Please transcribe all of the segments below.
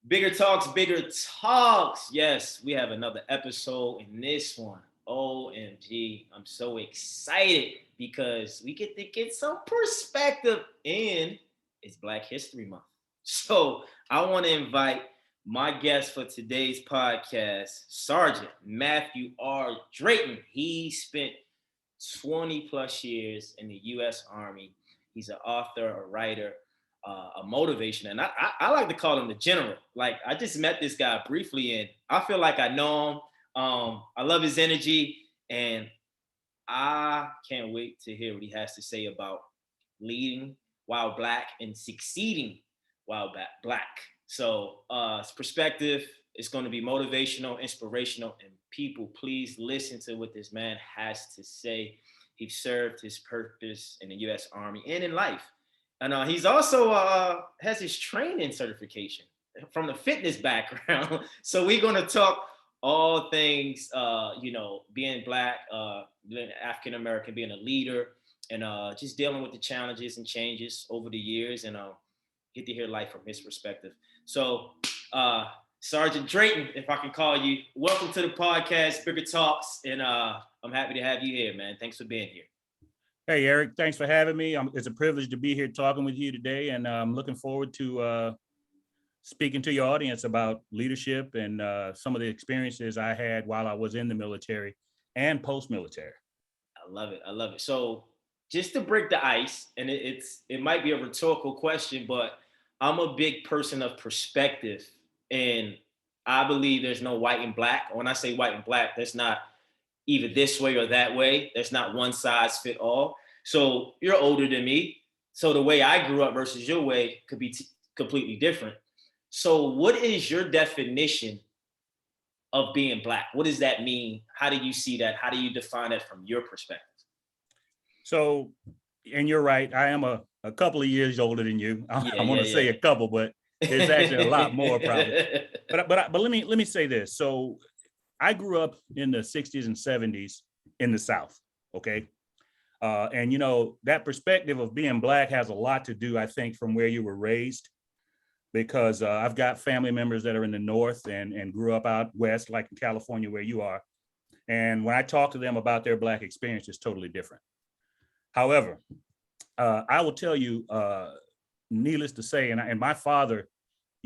Bigger talks, bigger talks. Yes, we have another episode in this one. OMG, I'm so excited because we get to get some perspective and it's Black History Month. So I want to invite my guest for today's podcast, Sergeant Matthew R. Drayton. He spent 20 plus years in the U.S. Army. He's an author, a writer, a motivation, and I like to call him the general. Like I just met this guy briefly, and I feel like I know him. I love his energy, and I can't wait to hear what he has to say about leading while Black and succeeding while Black. So it's perspective. It's going to be motivational, inspirational, and people, please listen to what this man has to say. He served his purpose in the U.S. Army and in life. And he's also has his training certification from the fitness background. So we're going to talk all things, being Black, being African American, being a leader, and just dealing with the challenges and changes over the years, and get to hear life from his perspective. So, Sergeant Drayton, if I can call you, welcome to the podcast, Bigger Talks, and I'm happy to have you here, man. Thanks for being here. Hey, Eric, thanks for having me. It's a privilege to be here talking with you today, and I'm looking forward to speaking to your audience about leadership and some of the experiences I had while I was in the military and post-military. I love it. I love it. So just to break the ice, and it might be a rhetorical question, but I'm a big person of perspective, and I believe there's no white and Black. When I say white and Black, there's not either this way or that way. There's not one size fit all. So you're older than me. So the way I grew up versus your way could be completely different. So what is your definition of being Black? What does that mean? How do you see that? How do you define it from your perspective? So, and you're right, I am a couple of years older than you. I want to say a couple, but there's actually a lot more probably. But let me say this. So I grew up in the 60s and 70s in the South, okay? And, that perspective of being Black has a lot to do, I think, from where you were raised, because I've got family members that are in the North and grew up out West, like in California, where you are. And when I talk to them about their Black experience, it's totally different. However, I will tell you, needless to say, and my father,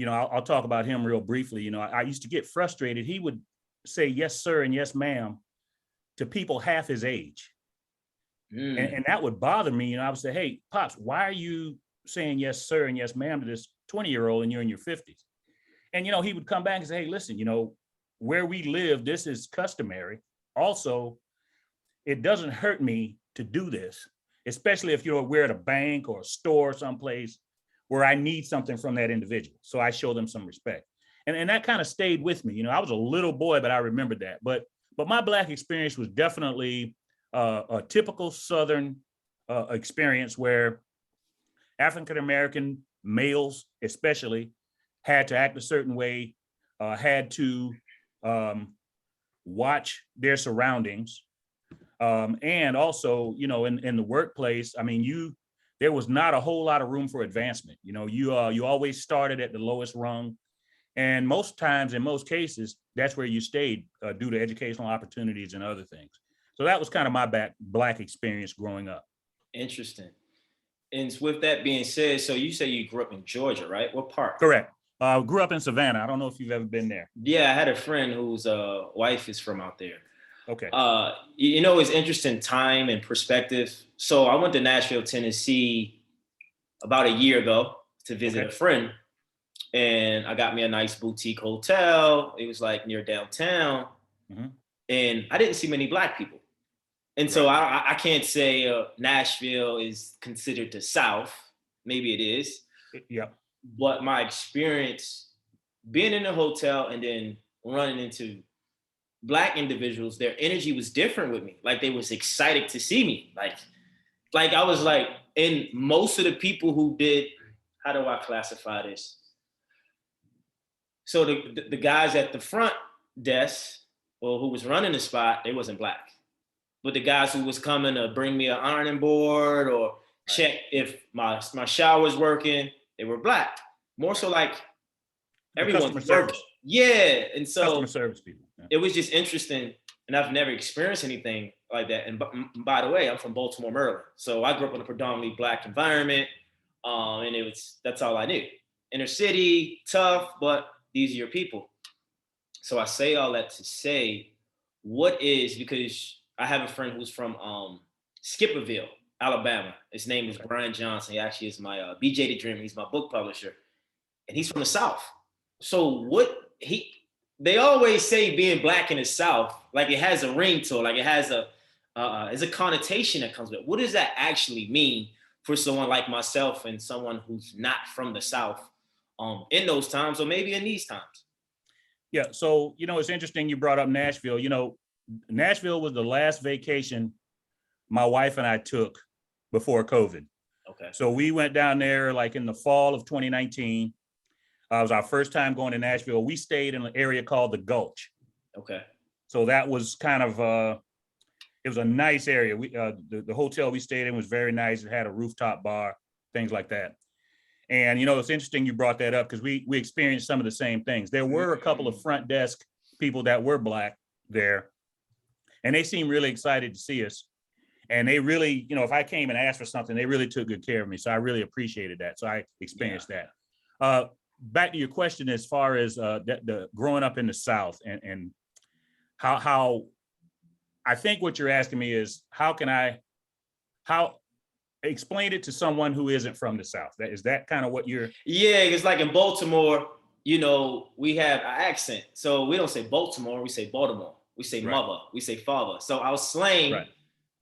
I'll talk about him real briefly. I used to get frustrated. He would say yes, sir, and yes, ma'am, to people half his age. And that would bother me. I would say, hey, Pops, why are you saying yes, sir, and yes, ma'am to this 20-year-old and you're in your 50s? And, he would come back and say, hey, listen, where we live, this is customary. Also, it doesn't hurt me to do this, especially if we're at a bank or a store someplace where I need something from that individual. So I show them some respect. And that kind of stayed with me. I was a little boy, but I remembered that. But my Black experience was definitely a typical Southern experience where African-American males, especially, had to act a certain way, had to watch their surroundings. And also, in the workplace, there was not a whole lot of room for advancement. You always started at the lowest rung. And most times, in most cases, that's where you stayed due to educational opportunities and other things. So that was kind of my Black experience growing up. Interesting. And with that being said, so you say you grew up in Georgia, right? What part? Correct. Grew up in Savannah. I don't know if you've ever been there. Yeah, I had a friend whose wife is from out there. Okay. It's interesting time and perspective. So I went to Nashville, Tennessee about a year ago to visit a friend. And I got me a nice boutique hotel. It was like near downtown. Mm-hmm. And I didn't see many Black people. And so I can't say Nashville is considered the South. Maybe it is. Yeah. But my experience being in a hotel and then running into Black individuals, their energy was different with me. Like they was excited to see me. Like I was like, and most of the people who did, how do I classify this? So the guys at the front desk or who was running the spot, they wasn't Black. But the guys who was coming to bring me an ironing board or check if my shower was working, they were Black. More so like everyone's customer verbal. service. Yeah. And so Customer service people. Yeah. it was just interesting. And I've never experienced anything like that. And by the way, I'm from Baltimore, Maryland. So I grew up in a predominantly Black environment. And that's all I knew. Inner city, tough, but these are your people. So I say all that to say, because I have a friend who's from Skipperville, Alabama. His name is Brian Johnson. He actually is my BJ the Dreamer. He's my book publisher. And he's from the South. So they always say being Black in the South, like it has a ring to it, like it has a connotation that comes with it. What does that actually mean for someone like myself and someone who's not from the South in those times, or maybe in these times? Yeah. So, it's interesting you brought up Nashville. Nashville was the last vacation my wife and I took before COVID. Okay. So we went down there like in the fall of 2019. It was our first time going to Nashville. We stayed in an area called the Gulch. Okay. So that was kind of, it was a nice area. The hotel we stayed in was very nice. It had a rooftop bar, things like that. And, it's interesting you brought that up because we experienced some of the same things. There were a couple of front desk people that were Black there, and they seemed really excited to see us. And they really, if I came and asked for something, they really took good care of me. So I really appreciated that. So I experienced that. Back to your question, as far as the growing up in the South and how I think what you're asking me is how explain it to someone who isn't from the South. Is that kind of what you're? Yeah, it's like in Baltimore, we have an accent. So we don't say Baltimore, we say Baltimore. We say mother, we say father. So our slang,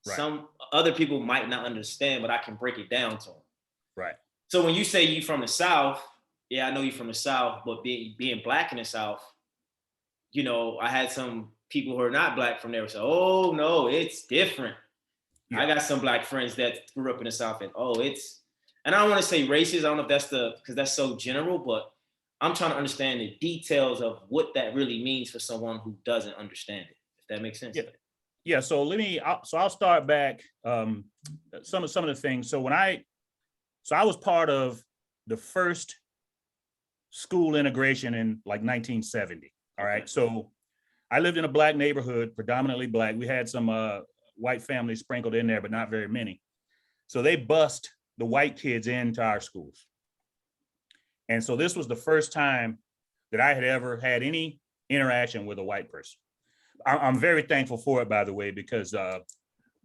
some other people might not understand, but I can break it down to them. Right. So when you say you from the South, yeah, I know you from the South, but being Black in the South, I had some people who are not Black from there say, oh no, it's different. Yeah. I got some Black friends that grew up in the South and and I don't want to say racist. I don't know if because that's so general, but I'm trying to understand the details of what that really means for someone who doesn't understand it, if that makes sense. Yeah. Yeah. So I'll start back some of the things. So I was part of the first school integration in like 1970. All right. So I lived in a Black neighborhood, predominantly Black. We had some white families sprinkled in there, but not very many. So they bussed the white kids into our schools. And so this was the first time that I had ever had any interaction with a white person. I'm very thankful for it, by the way, because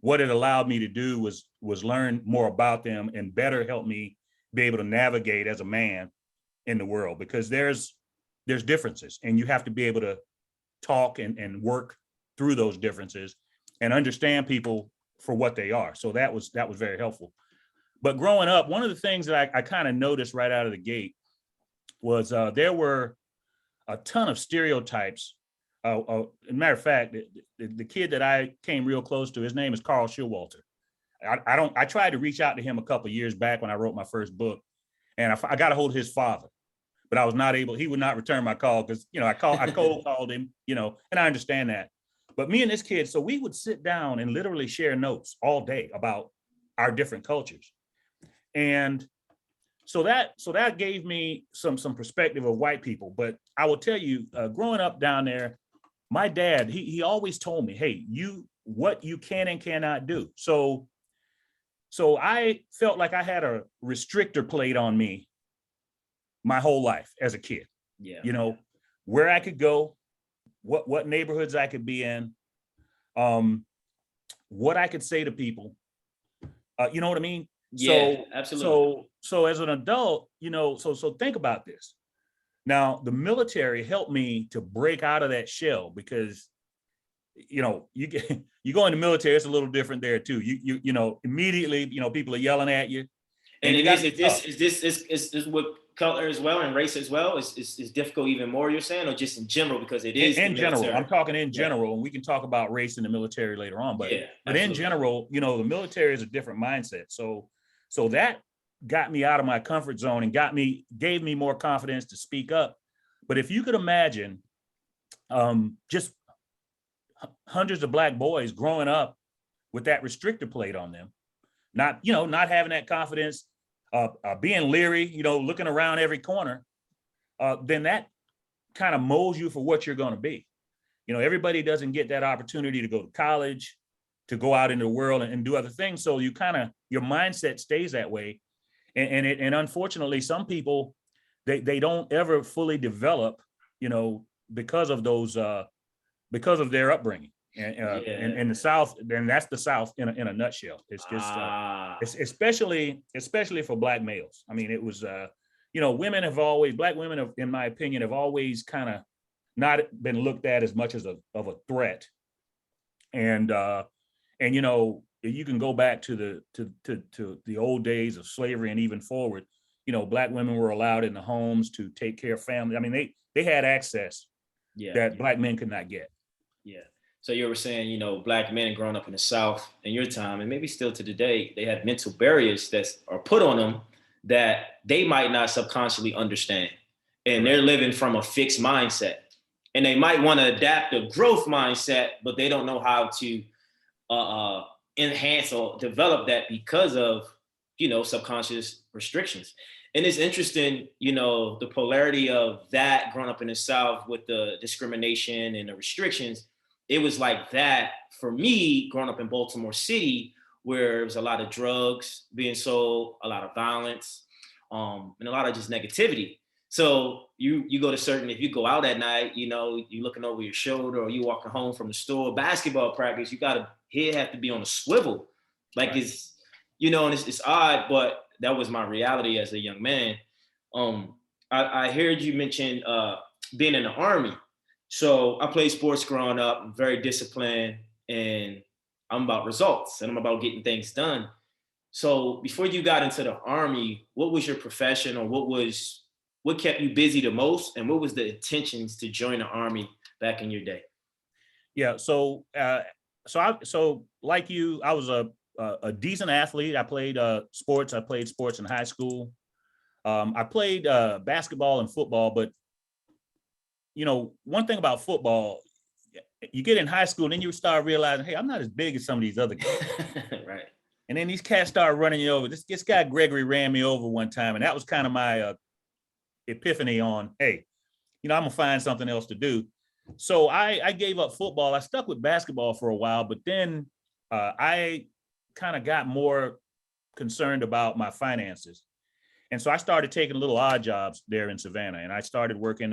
what it allowed me to do was learn more about them and better help me be able to navigate as a man in the world, because there's differences and you have to be able to talk and work through those differences and understand people for what they are. So that was very helpful. But growing up, one of the things that I kind of noticed right out of the gate was there were a ton of stereotypes. As a matter of fact, the kid that I came real close to, his name is Carl Showalter. I tried to reach out to him a couple of years back when I wrote my first book, and I got a hold of his father, but I was not able. He would not return my call because I cold called him, and I understand that. But me and this kid, so we would sit down and literally share notes all day about our different cultures, and so that gave me some perspective of white people. But I will tell you, growing up down there, my dad he always told me, hey, what you can and cannot do. So I felt like I had a restrictor plate on me my whole life as a kid. Yeah. Where I could go, what neighborhoods I could be in, what I could say to people. You know what I mean? Yeah, absolutely. So as an adult, so think about this. Now, the military helped me to break out of that shell because, you go in the military, it's a little different there too. You immediately, people are yelling at you. And is this with color as well and race as well? Is difficult even more, you're saying, or just in general, because it is in general. I'm talking in general, and we can talk about race in the military later on. But in general, the military is a different mindset. So that got me out of my comfort zone and gave me more confidence to speak up. But if you could imagine, just hundreds of Black boys growing up with that restrictor plate on them, not having that confidence, being leery, looking around every corner, then kind of molds you for what you're going to be. You know, everybody doesn't get that opportunity to go to college, to go out into the world and do other things. So you kind of, your mindset stays that way. And unfortunately, some people, they don't ever fully develop, you know, because of those, because of their upbringing. And in the South, then that's the South in a nutshell. It's just, it's especially for Black males. I mean, it was, you know, Black women have, in my opinion, have always kind of not been looked at as much as of a threat. And you know, you can go back to the old days of slavery and even forward. You know, Black women were allowed in the homes to take care of family. I mean, they had access that Black men could not get. Yeah. So you were saying, you know, Black men growing up in the South in your time, and maybe still to today, they have mental barriers that are put on them that they might not subconsciously understand. And they're living from a fixed mindset. And they might want to adapt a growth mindset, but they don't know how to enhance or develop that because of, you know, subconscious restrictions. And it's interesting, you know, the polarity of that growing up in the South with the discrimination and the restrictions. It was like that for me growing up in Baltimore City, where there was a lot of drugs being sold, a lot of violence, and a lot of just negativity. So you go to certain, if you go out at night, you know, you looking over your shoulder or you walking home from the store, basketball practice, you got head have to be on a swivel. Like it's, you know, and it's odd, but that was my reality as a young man. I heard you mention being in the Army. So I played sports growing up, I'm very disciplined, and I'm about results and I'm about getting things done. So before you got into the Army, what was your profession, or what kept you busy the most, and what was the intentions to join the Army back in your day? Yeah, so like you, I was a decent athlete. I played sports. I played sports in high school. I played basketball and football, but you know, one thing about football, you get in high school and then you start realizing, hey, I'm not as big as some of these other guys. Right. And then these cats start running you over. This guy Gregory ran me over one time, and that was kind of my epiphany on, hey, you know, I'm gonna find something else to do. So I gave up football. I stuck with basketball for a while, but then I kind of got more concerned about my finances. And so I started taking little odd jobs there in Savannah, and I started working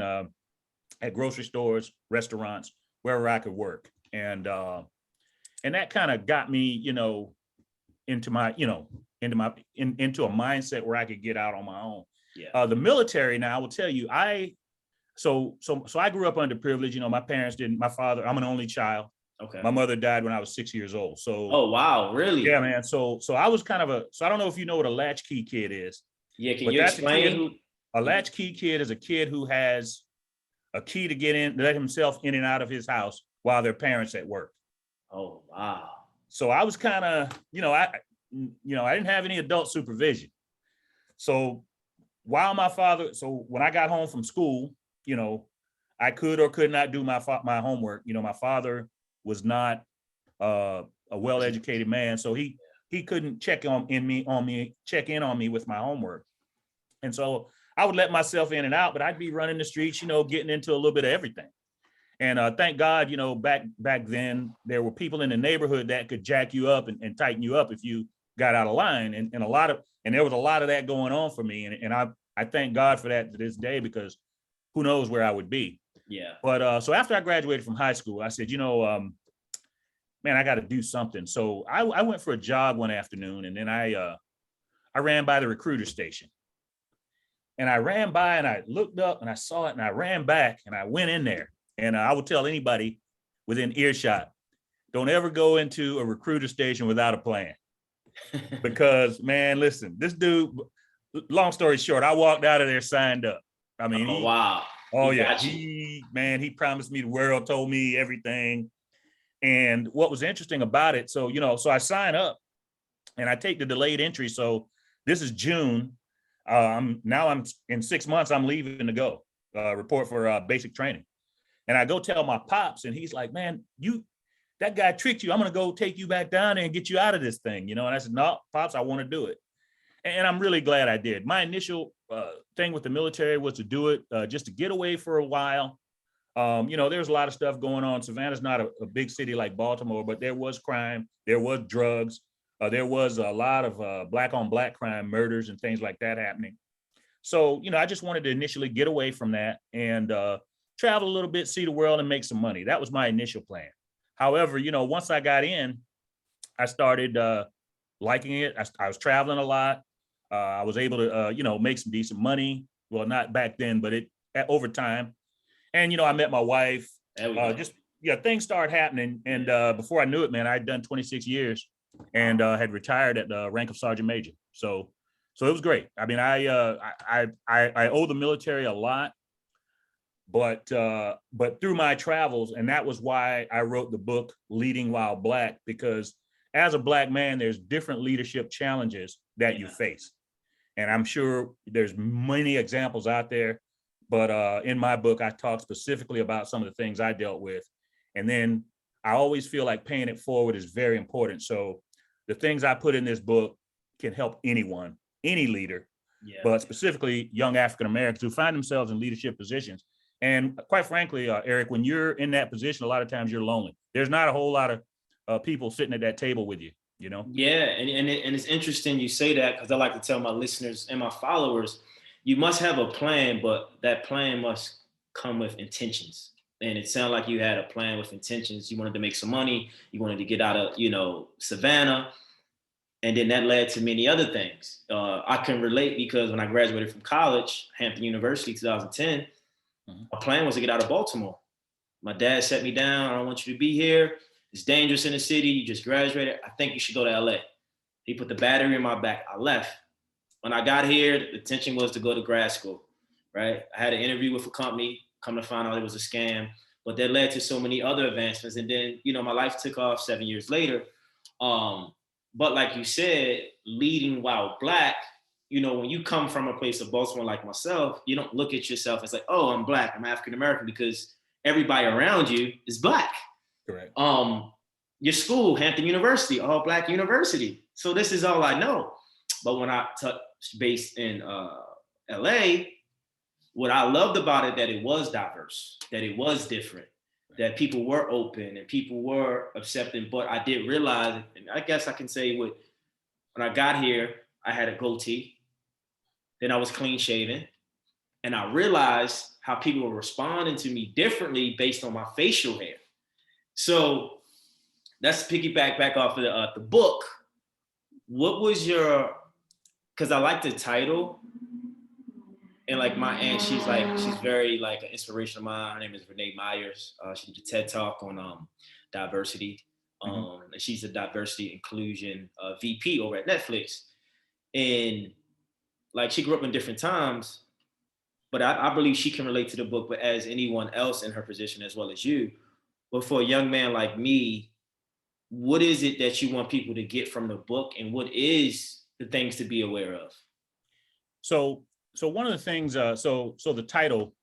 at grocery stores, restaurants, wherever I could work. And that kind of got me, you know, into a mindset where I could get out on my own. Yeah. The military now, I will tell you, so I grew up underprivileged. You know, my parents didn't, my father, I'm an only child. Okay. My mother died when I was 6 years old. So, oh, wow, really? Yeah, man. So I was kind of so I don't know if you know what a latchkey kid is. Yeah, can you explain? A latchkey kid is a kid who has a key to get in, let himself in and out of his house while their parents at work. Oh, wow. So I was kind of, I didn't have any adult supervision. So when I got home from school, you know, I could or could not do my homework. You know, my father was not a well-educated man, so he couldn't check in on me with my homework. And so I would let myself in and out, but I'd be running the streets, you know, getting into a little bit of everything. And thank God, you know, back then there were people in the neighborhood that could jack you up and tighten you up if you got out of line. And there was a lot of that going on for me. And I thank God for that to this day, because who knows where I would be. Yeah. But so after I graduated from high school, I said, you know, man, I got to do something. So I went for a jog one afternoon, and then I ran by the recruiter station. And I ran by and I looked up and I saw it and I ran back and I went in there. And I would tell anybody within earshot, don't ever go into a recruiter station without a plan. Because, man, listen, this dude, long story short, I walked out of there signed up. I mean, wow. Oh, yeah. He promised me the world, told me everything. And what was interesting about it, so I sign up and I take the delayed entry. So this is June. Now I'm in 6 months, I'm leaving to go report for basic training. And I go tell my pops, and he's like, man, that guy tricked you. I'm going to go take you back down there and get you out of this thing, you know? And I said, no, pops, I want to do it. And I'm really glad I did. My initial thing with the military was to do it just to get away for a while. There's a lot of stuff going on. Savannah's not a big city like Baltimore, but there was crime, there was drugs, there was a lot of black on black crime, murders and things like that happening. So, I just wanted to initially get away from that and travel a little bit, see the world and make some money. That was my initial plan. However, once I got in, I started liking it. I was traveling a lot. I was able to, make some decent money. Well, not back then, but over time. And, I met my wife. Things started happening. And before I knew it, man, I'd done 26 years and had retired at the rank of Sergeant Major. So it was great. I mean, I owe the military a lot, but through my travels, and that was why I wrote the book Leading While Black, because as a Black man, there's different leadership challenges that you face. And I'm sure there's many examples out there, but in my book, I talk specifically about some of the things I dealt with. And then I always feel like paying it forward is very important. So the things I put in this book can help anyone, any leader, but specifically young African-Americans who find themselves in leadership positions. And quite frankly, Eric, when you're in that position, a lot of times you're lonely. There's not a whole lot of people sitting at that table with you. Yeah, and it's interesting you say that, because I like to tell my listeners and my followers, you must have a plan, but that plan must come with intentions. And it sounded like you had a plan with intentions. You wanted to make some money. You wanted to get out of, Savannah. And then that led to many other things. I can relate because when I graduated from college, Hampton University, 2010, my plan was to get out of Baltimore. My dad set me down. I don't want you to be here. It's dangerous in the city. You just graduated. I think you should go to LA. He put the battery in my back. I left. When I got here, the intention was to go to grad school, right? I had an interview with a company. Come to find out it was a scam, but that led to so many other advancements. And then, my life took off 7 years later. But like you said, leading while Black, when you come from a place of Baltimore like myself, you don't look at yourself as like, oh, I'm Black, I'm African-American, because everybody around you is Black. Correct. Your school, Hampton University, all Black university. So this is all I know. But when I touched base in LA, what I loved about it, that it was diverse, that it was different, that people were open and people were accepting. But I did realize, and I guess I can say when I got here, I had a goatee, then I was clean shaven, and I realized how people were responding to me differently based on my facial hair. So let's piggyback back off of the book. What was because I like the title, and like my aunt, she's very like an inspiration of mine. Her name is Renee Myers. She did a TED Talk on diversity. And she's a diversity inclusion VP over at Netflix. And like, she grew up in different times, but I believe she can relate to the book, but as anyone else in her position as well as you. But for a young man like me, what is it that you want people to get from the book, and what is the things to be aware of? So one of the things, so the title,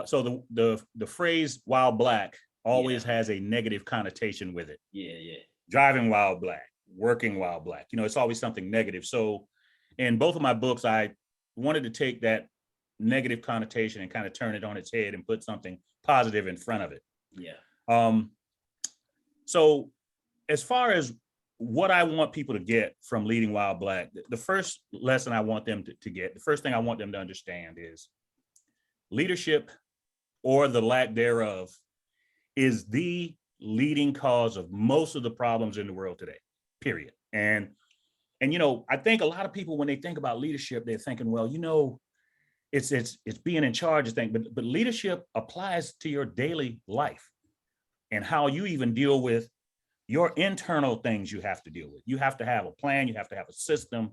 so the phrase "while Black" always has a negative connotation with it. Yeah. Driving while Black, working while Black. It's always something negative. So in both of my books, I wanted to take that negative connotation and kind of turn it on its head and put something positive in front of it. Yeah. So as far as what I want people to get from Leading While Black, the first lesson I want them to get, the first thing I want them to understand is leadership, or the lack thereof, is the leading cause of most of the problems in the world today, period. And I think a lot of people, when they think about leadership, they're thinking, well, it's being in charge of things, but leadership applies to your daily life and how you even deal with your internal things you have to deal with. You have to have a plan, you have to have a system.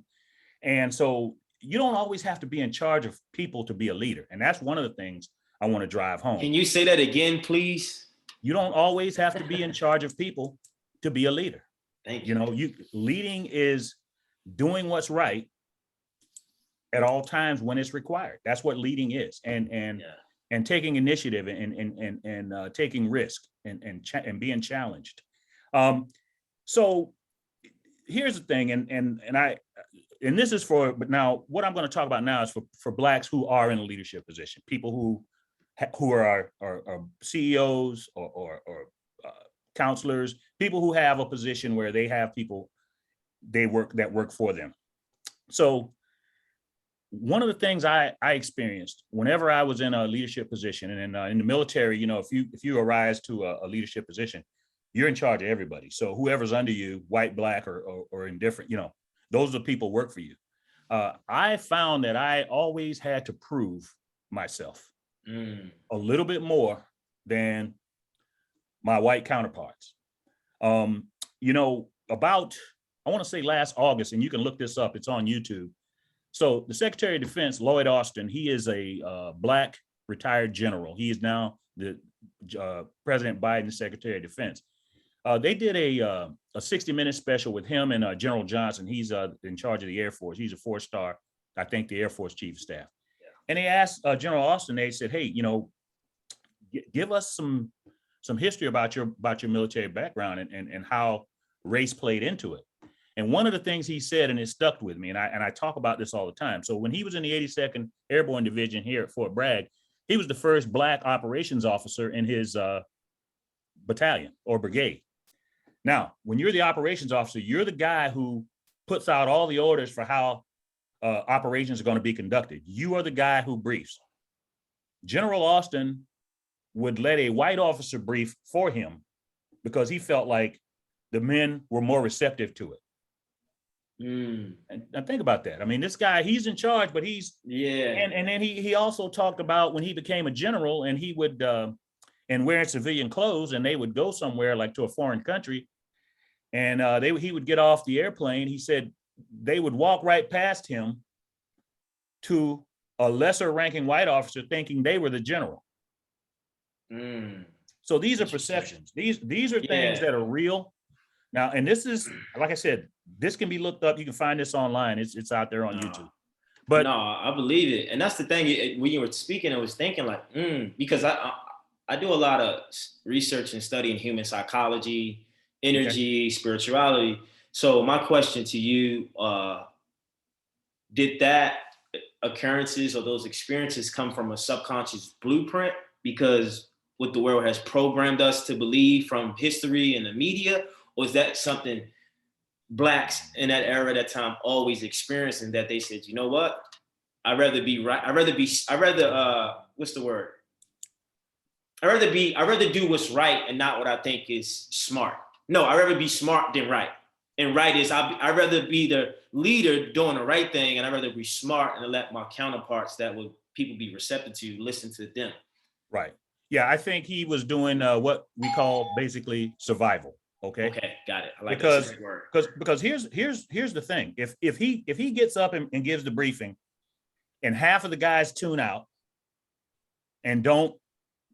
And so you don't always have to be in charge of people to be a leader. And that's one of the things I want to drive home. Can you say that again, please? You don't always have to be in charge of people to be a leader. Thank you. Leading is doing what's right at all times when it's required. That's what leading is. And taking initiative and taking risk and being challenged. So here's the thing, and this is for, but now what I'm going to talk about now is for Blacks who are in a leadership position, people who are CEOs or counselors, people who have a position where they have people that work for them. So one of the things I experienced whenever I was in a leadership position, and in the military, if you arise to a leadership position, you're in charge of everybody. So whoever's under you, white, black, or indifferent, those are the people who work for you. I found that I always had to prove myself a little bit more than my white counterparts. About, I want to say last August, and you can look this up, it's on YouTube. So the Secretary of Defense, Lloyd Austin, he is a Black retired general. He is now the President Biden's Secretary of Defense. They did a 60-minute special with him and General Johnson. He's in charge of the Air Force. He's a 4-star, I think, the Air Force Chief of Staff. Yeah. And they asked General Austin, they said, hey, give us some history about your military background and how race played into it. And one of the things he said, and it stuck with me, and I talk about this all the time. So when he was in the 82nd Airborne Division here at Fort Bragg, he was the first Black operations officer in his battalion or brigade. Now, when you're the operations officer, you're the guy who puts out all the orders for how operations are going to be conducted. You are the guy who briefs. General Austin would let a white officer brief for him because he felt like the men were more receptive to it. And think about that. I mean, this guy, he's in charge, but he's and then he also talked about when he became a general and he would and wearing civilian clothes, and they would go somewhere like to a foreign country, and he would get off the airplane. He said they would walk right past him to a lesser ranking white officer thinking they were the general. So these are perceptions. These are things that are real. Now, and this is, like I said, this can be looked up. You can find this online. It's out there on YouTube. But no, I believe it. And that's the thing. When you were speaking, I was thinking like, because I do a lot of research and study in human psychology, energy, spirituality. So my question to you, did that occurrences or those experiences come from a subconscious blueprint? Because what the world has programmed us to believe from history and the media, or is that something Blacks in that era, that time, always experiencing, that they said, you know what? I'd rather be right. What's the word? I'd rather do what's right and not what I think is smart. No, I'd rather be smart than right. And right is, I'd rather be the leader doing the right thing, and I'd rather be smart and let my counterparts that would people be receptive to listen to them. Right. Yeah, I think he was doing what we call basically survival. Okay, got it. I like because here's the thing. If he gets up and gives the briefing, and half of the guys tune out and don't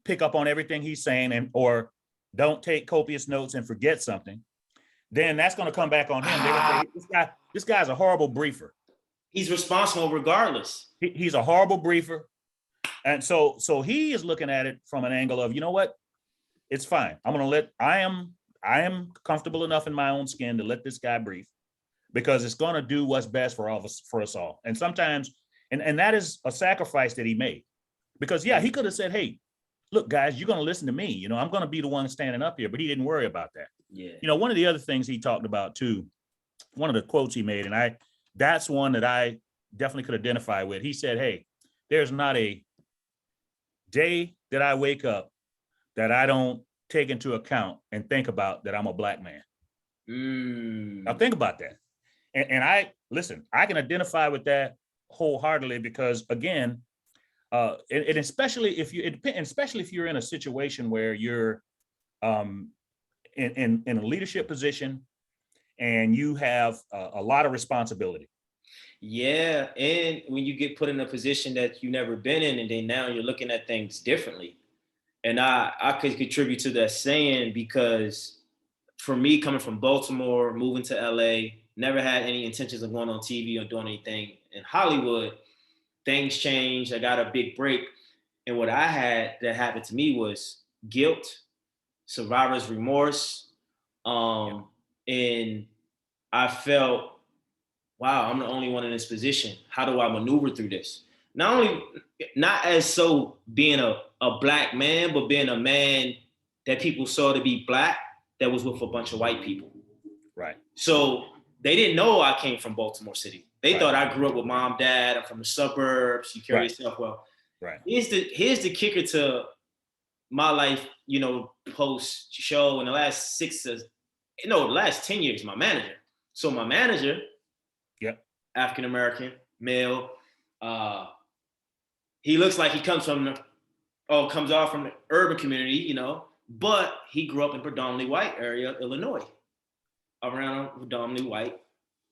pick up on everything he's saying, or don't take copious notes and forget something, then that's going to come back on him. They're going to say, this guy's a horrible briefer. He's responsible regardless. He's a horrible briefer. And so he is looking at it from an angle of, you know what? It's fine. I am comfortable enough in my own skin to let this guy brief, because it's going to do what's best for us all. And sometimes, and that is a sacrifice that he made, because he could have said, hey, look, guys, you're going to listen to me. I'm going to be the one standing up here, but he didn't worry about that. Yeah. One of the other things he talked about too, one of the quotes he made, and that's one that I definitely could identify with. He said, hey, there's not a day that I wake up that I don't take into account and think about that I'm a Black man. Now think about that. And I can identify with that wholeheartedly, because again, and especially if you're in a situation where you're in a leadership position and you have a lot of responsibility. Yeah, and when you get put in a position that you've never been in, and then now you're looking at things differently. And I could contribute to that saying, because for me, coming from Baltimore, moving to LA, never had any intentions of going on TV or doing anything in Hollywood. Things changed. I got a big break. And what I had that happened to me was guilt, survivor's remorse, and I felt, wow, I'm the only one in this position. How do I maneuver through this? Not as so being a black man, but being a man that people saw to be black that was with a bunch of white people. Right. So they didn't know I came from Baltimore City. They thought I grew up with mom, dad. I'm from the suburbs. You carry yourself well. Right. Here's the kicker to my life, post show in the last the last 10 years, my manager. So my manager, African American, male, he looks like he comes off from the urban community, but he grew up in predominantly white area, Illinois, around a predominantly white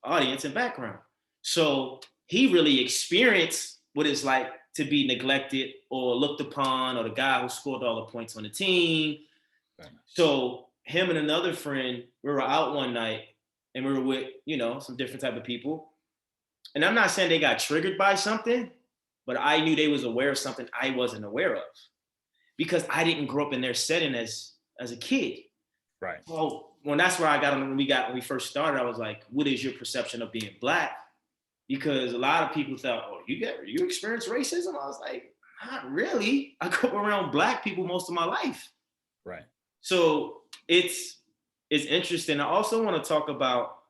audience and background. So he really experienced what it's like to be neglected or looked upon, or the guy who scored all the points on the team. Right. So him and another friend, we were out one night and we were with, some different type of people. And I'm not saying they got triggered by something, but I knew they was aware of something I wasn't aware of, because I didn't grow up in their setting as a kid. Right. So that's where I got on when we first started. I was like, what is your perception of being black? Because a lot of people thought, oh, you experience racism? I was like, not really. I grew up around black people most of my life. Right. So it's interesting. I also want to talk about,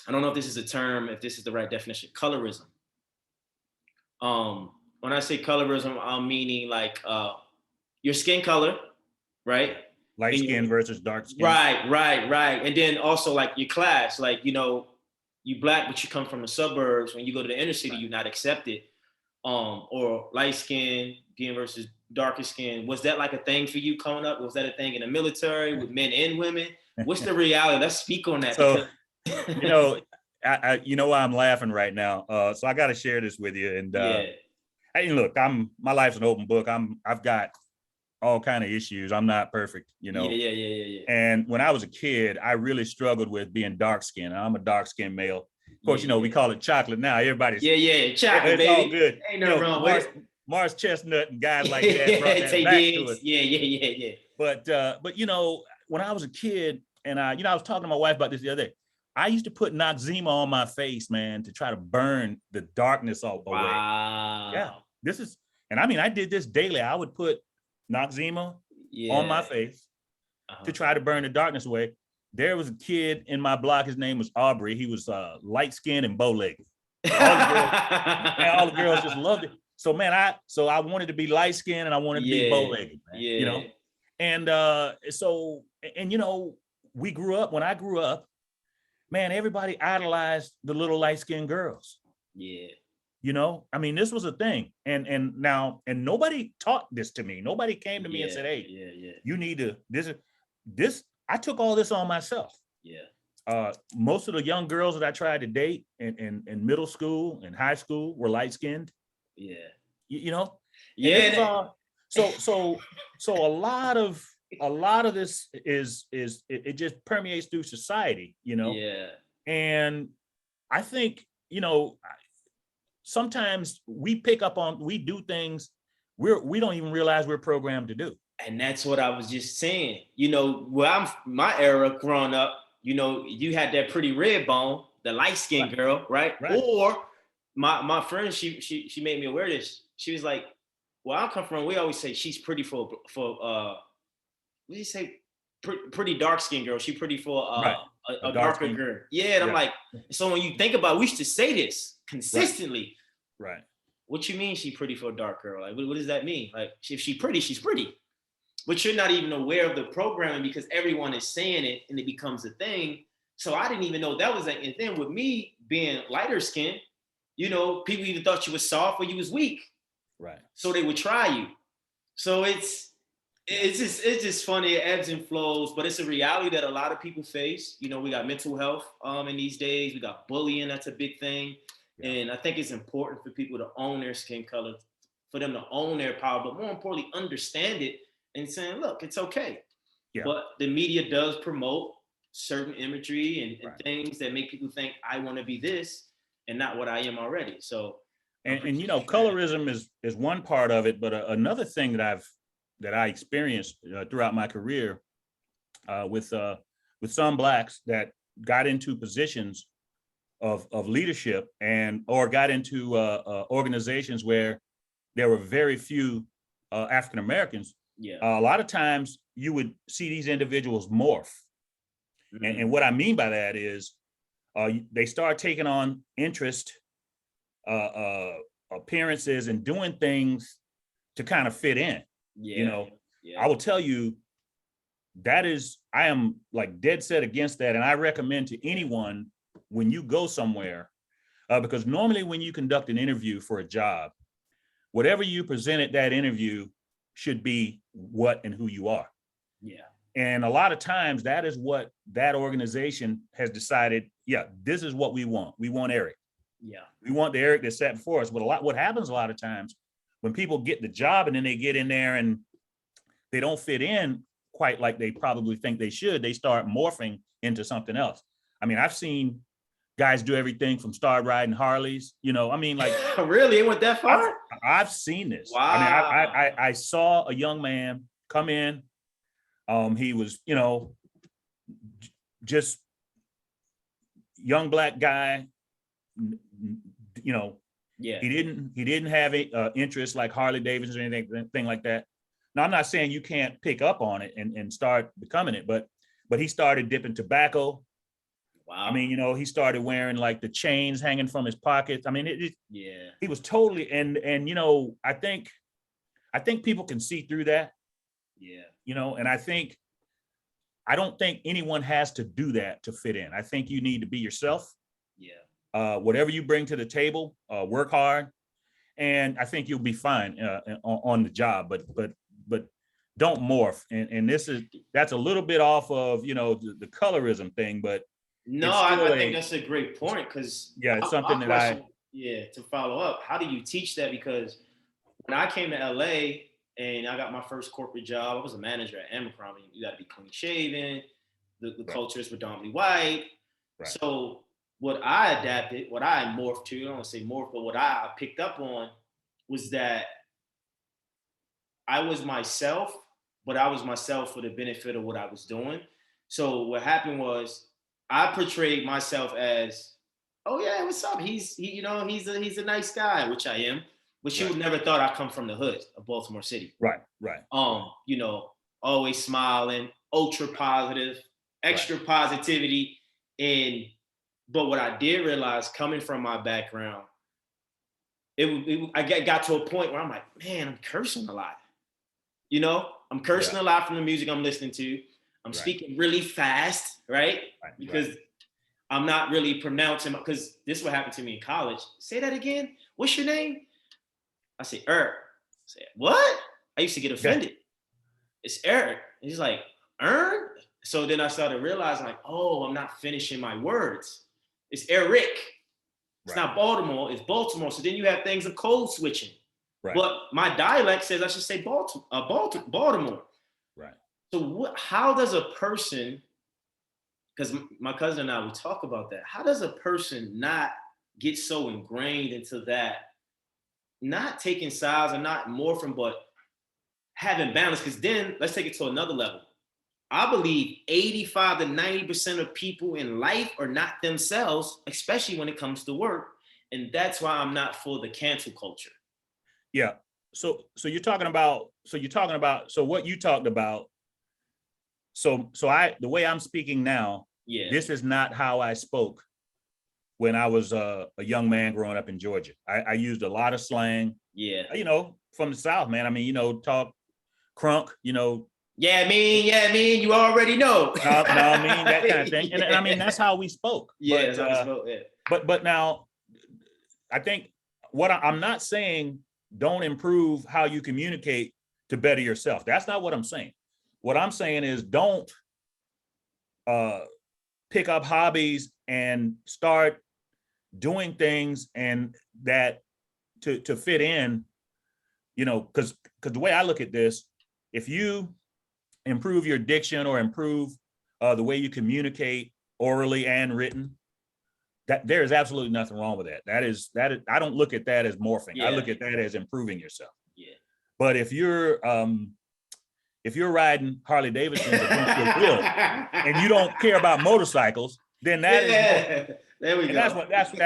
I don't know if this is a term, if this is the right definition, colorism. When I say colorism, I'm meaning like your skin color, right? Light skin versus dark skin. Right. And then also like your class, like, you black, but you come from the suburbs. When you go to the inner city, you're not accepted. Or light skin versus darker skin. Was that like a thing for you coming up? Was that a thing in the military with men and women? What's the reality? Let's speak on that. So, I why I'm laughing right now. So I got to share this with you. And look, my life's an open book. I've got all kind of issues. I'm not perfect, Yeah. And when I was a kid, I really struggled with being dark skinned. I'm a dark skinned male. Of course, we call it chocolate now. Everybody's chocolate, it's baby. all good. Ain't no wrong with it. Mars Chestnut and guys like that brought that back to us. Yeah. But when I was a kid, and I was talking to my wife about this the other day, I used to put Noxzema on my face, man, to try to burn the darkness away. Wow. Yeah. I did this daily. I would put Noxzema on my face to try to burn the darkness away. There was a kid in my block. His name was Aubrey. He was light skinned and bow legged. All the girls just loved it. So man, I wanted to be light skinned and I wanted to be bow legged. And we grew up. When I grew up, man, everybody idolized the little light skinned girls. Yeah. This was a thing. And nobody taught this to me. Nobody came to me and said, hey, you need to, this, I took all this on myself. Yeah. Most of the young girls that I tried to date in middle school and high school were light skinned. Yeah. Yeah. So a lot of this is it just permeates through society, Yeah. And I think, sometimes we do things we don't even realize we're programmed to do. And that's what I was just saying. My era growing up, you had that pretty red bone, the light skinned girl, right? Or my friend, she made me aware of this. She was like, "Well, I come from. We always say she's pretty for what do you say? Pretty dark skinned girl. She's pretty for a darker girl." Yeah, and I'm like, so when you think about, we used to say this consistently. Right. What you mean she pretty for a dark girl? Like, what does that mean? Like, if she's pretty, she's pretty. But you're not even aware of the programming because everyone is saying it and it becomes a thing. So I didn't even know that was and then with me being lighter skinned, people either thought you was soft or you was weak. Right. So they would try you. So it's just funny. It ebbs and flows, but it's a reality that a lot of people face. We got mental health in these days. We got bullying. That's a big thing. Yeah. And I think it's important for people to own their skin color, for them to own their power, but more importantly, understand it and saying, look, it's okay. Yeah. But the media does promote certain imagery and things that make people think I want to be this and not what I am already. So, and colorism is one part of it, but another thing that I experienced throughout my career with some blacks that got into positions of leadership or got into organizations where there were very few African Americans, a lot of times you would see these individuals morph. Mm-hmm. And what I mean by that is they start taking on interest, appearances, and doing things to kind of fit in. I will tell you, I am like dead set against that. And I recommend to anyone, when you go somewhere, because normally when you conduct an interview for a job, whatever you present at that interview should be what and who you are. Yeah. And a lot of times that is what that organization has decided. Yeah, this is what we want. We want Eric. Yeah. We want the Eric that sat before us. But what happens a lot of times when people get the job and then they get in there and they don't fit in quite like they probably think they should, they start morphing into something else. I mean, I've seen guys do everything from start riding Harleys, I mean, like really, it went that far? I've seen this. Wow. I mean, I saw a young man come in. He was, just young Black guy, yeah. He didn't have a interest like Harley Davidson or anything like that. Now, I'm not saying you can't pick up on it and start becoming it, but he started dipping tobacco. Wow. I mean, he started wearing like the chains hanging from his pockets. I mean, he was totally, and I think people can see through that. Yeah. And I don't think anyone has to do that to fit in. I think you need to be yourself. Yeah. Whatever you bring to the table, work hard, and I think you'll be fine on the job. But don't morph. And that's a little bit off of the colorism thing, but no, I think that's a great point, because it's something to follow up. How do you teach that? Because when I came to LA and I got my first corporate job, I was a manager at Abercrombie. You got to be clean shaven. The culture is predominantly white. Right. So what I adapted, what I morphed to, I don't want to say morph, but what I picked up on was that I was myself, but I was myself for the benefit of what I was doing. So what happened was I portrayed myself as, oh yeah, what's up? He's a nice guy, which I am. But you would never thought I come from the hood of Baltimore City. Right. Always smiling, ultra positive, extra positivity. But what I did realize, coming from my background, I got to a point where I'm like, man, I'm cursing a lot. I'm cursing a lot from the music I'm listening to. I'm speaking really fast, right? Because I'm not really pronouncing, because this is what happened to me in college. Say that again. What's your name? I say, Eric. I say, what? I used to get offended. It's Eric. And he's like, Ern? So then I started realizing, like, oh, I'm not finishing my words. It's Eric. It's not Baltimore, it's Baltimore. So then you have things of code switching. Right. But my dialect says I should say Baltimore. Right. So how does a person, because my cousin and I, we talk about that, how does a person not get so ingrained into that, not taking sides and not morphing, but having balance? Because then let's take it to another level. I believe 85 to 90% of people in life are not themselves, especially when it comes to work. And that's why I'm not for the cancel culture. Yeah. So what you talked about. So the way I'm speaking now, this is not how I spoke when I was a young man growing up in Georgia. I used a lot of slang. Yeah. From the South, man. I mean, talk crunk, Yeah, man, you already know. No, I mean, that kind of thing. And I mean, that's how we spoke. Yeah, that's how we spoke, yeah. But now, I think what I'm not saying, don't improve how you communicate to better yourself. That's not what I'm saying. What I'm saying is don't pick up hobbies and start doing things and that to fit in, because the way I look at this, if you improve your diction or improve the way you communicate orally and written, that there is absolutely nothing wrong with that. That is, I don't look at that as morphing. Yeah. I look at that as improving yourself. Yeah. But if you're riding Harley Davidson and you don't care about motorcycles, then that is Yeah, there we and go. that's the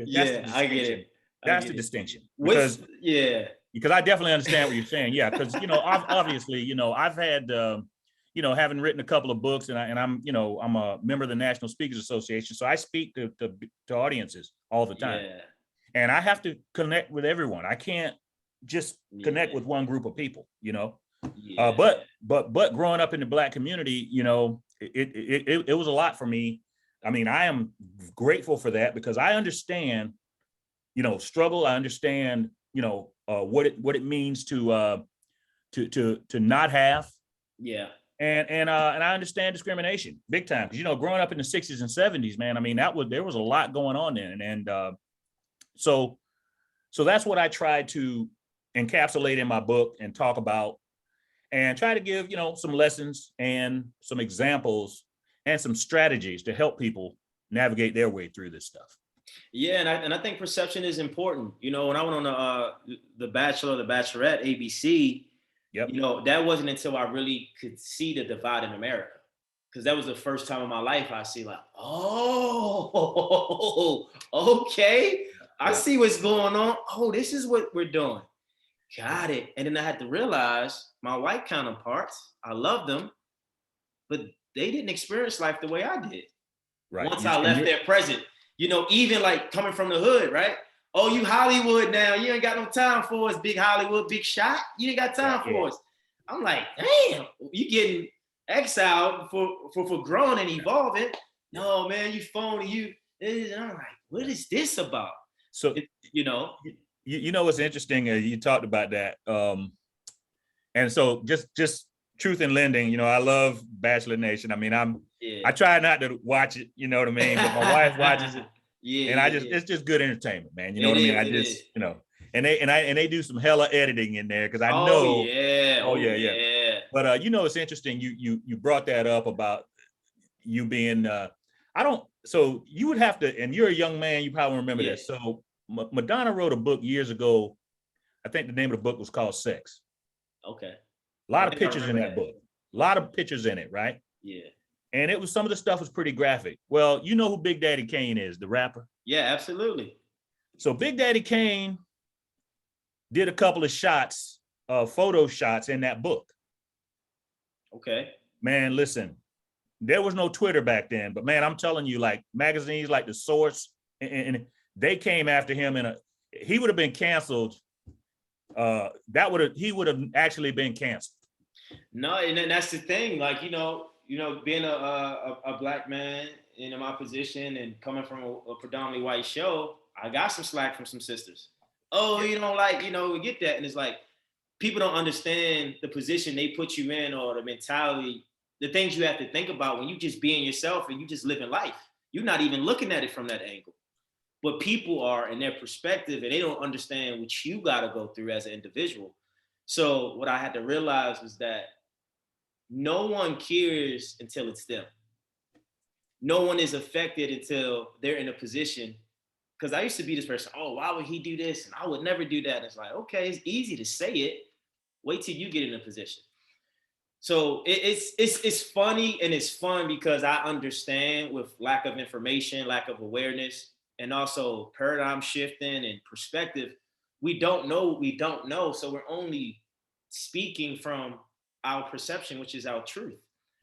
Yeah, I get distinction. it. That's the distinction What's yeah, because I definitely understand what you're saying. Yeah, because obviously, I've had having written a couple of books, and I'm a member of the National Speakers Association, so I speak to audiences all the time, yeah, and I have to connect with everyone. I can't just connect yeah, with one group of people, yeah, but growing up in the Black community, it was a lot for me. I mean, I am grateful for that because I understand, struggle. I understand, what it means to not have, yeah, and I understand discrimination big time because growing up in the 60s and 70s, man. I mean, there was a lot going on then, and so that's what I tried to encapsulate in my book and talk about, and try to give some lessons and some examples and some strategies to help people navigate their way through this stuff. yeah. And I think perception is important. When I went on the Bachelor or the Bachelorette ABC, Yep. That wasn't until I really could see the divide in America. Because that was the first time in my life I see like, oh, okay. I see what's going on. Oh, this is what we're doing. Got it. And then I had to realize my white counterparts, I love them, but they didn't experience life the way I did. Right. Once I left their present, even like coming from the hood, right? Oh, you Hollywood now. You ain't got no time for us, big Hollywood, big shot. You ain't got time for us. I'm like, damn, you getting exiled for growing and evolving. No, man, you phony. And I'm like, what is this about? So, what's interesting, you talked about that. And so just truth in lending, I love Bachelor Nation. I mean, I try not to watch it, you know what I mean? But my wife watches it. Yeah. And it's just good entertainment, man. You know what I mean? I just, and they do some hella editing in there because I know. Oh yeah. But it's interesting. You brought that up about you being so you would have to, and you're a young man, you probably remember this. So Madonna wrote a book years ago. I think the name of the book was called Sex. Okay. A lot of pictures in that book. A lot of pictures in it, right? Yeah. And it was, some of the stuff was pretty graphic. Well, you know who Big Daddy Kane is, the rapper? Yeah, absolutely. So Big Daddy Kane did a couple of shots, photo shots in that book. Okay. Man, listen, there was no Twitter back then, but man, I'm telling you, like magazines like The Source, and they came after him he would have been canceled. He would have actually been canceled. No, and that's the thing. Like, being a Black man in my position and coming from a predominantly white show, I got some slack from some sisters. Oh, you don't like, we get that. And it's like, people don't understand the position they put you in or the mentality, the things you have to think about when you just being yourself and you just living life. You're not even looking at it from that angle. But people are in their perspective and they don't understand what you got to go through as an individual. So what I had to realize was that no one cares until it's them. No one is affected until they're in a position. Because I used to be this person, oh, why would he do this? And I would never do that. And it's like, okay, it's easy to say it. Wait till you get in a position. So it's funny and it's fun because I understand with lack of information, lack of awareness, and also paradigm shifting and perspective. We don't know what we don't know. So we're only speaking from our perception, which is our truth.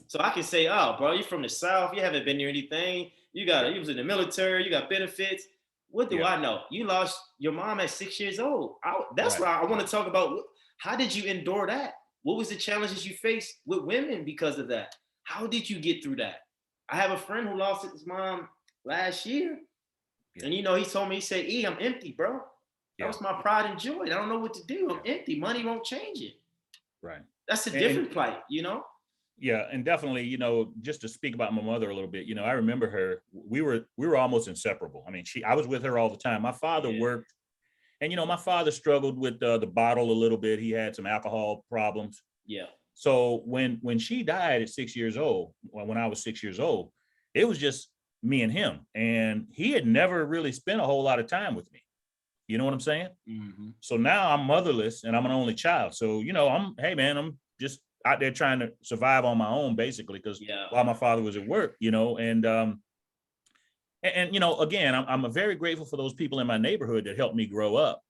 So I can say, oh, bro, you're from the South. You haven't been near anything. You was in the military. You got benefits. What do I know? You lost your mom at 6 years old. That's why I want to talk about. How did you endure that? What was the challenges you faced with women because of that? How did you get through that? I have a friend who lost his mom last year. And he told me, he said, E, I'm empty, bro. That was my pride and joy. I don't know what to do. I'm empty. Money won't change it. Right. That's a different plight, Yeah, and definitely, just to speak about my mother a little bit, I remember her. We were almost inseparable. I mean, I was with her all the time. My father worked, and my father struggled with the bottle a little bit. He had some alcohol problems. Yeah. So when she died at 6 years old, when I was 6 years old, it was just me and him, and he had never really spent a whole lot of time with me. You know what I'm saying? Mm-hmm. So now I'm motherless and I'm an only child. So, I'm just out there trying to survive on my own, basically, because while my father was at work, and and you know, again, I'm very grateful for those people in my neighborhood that helped me grow up.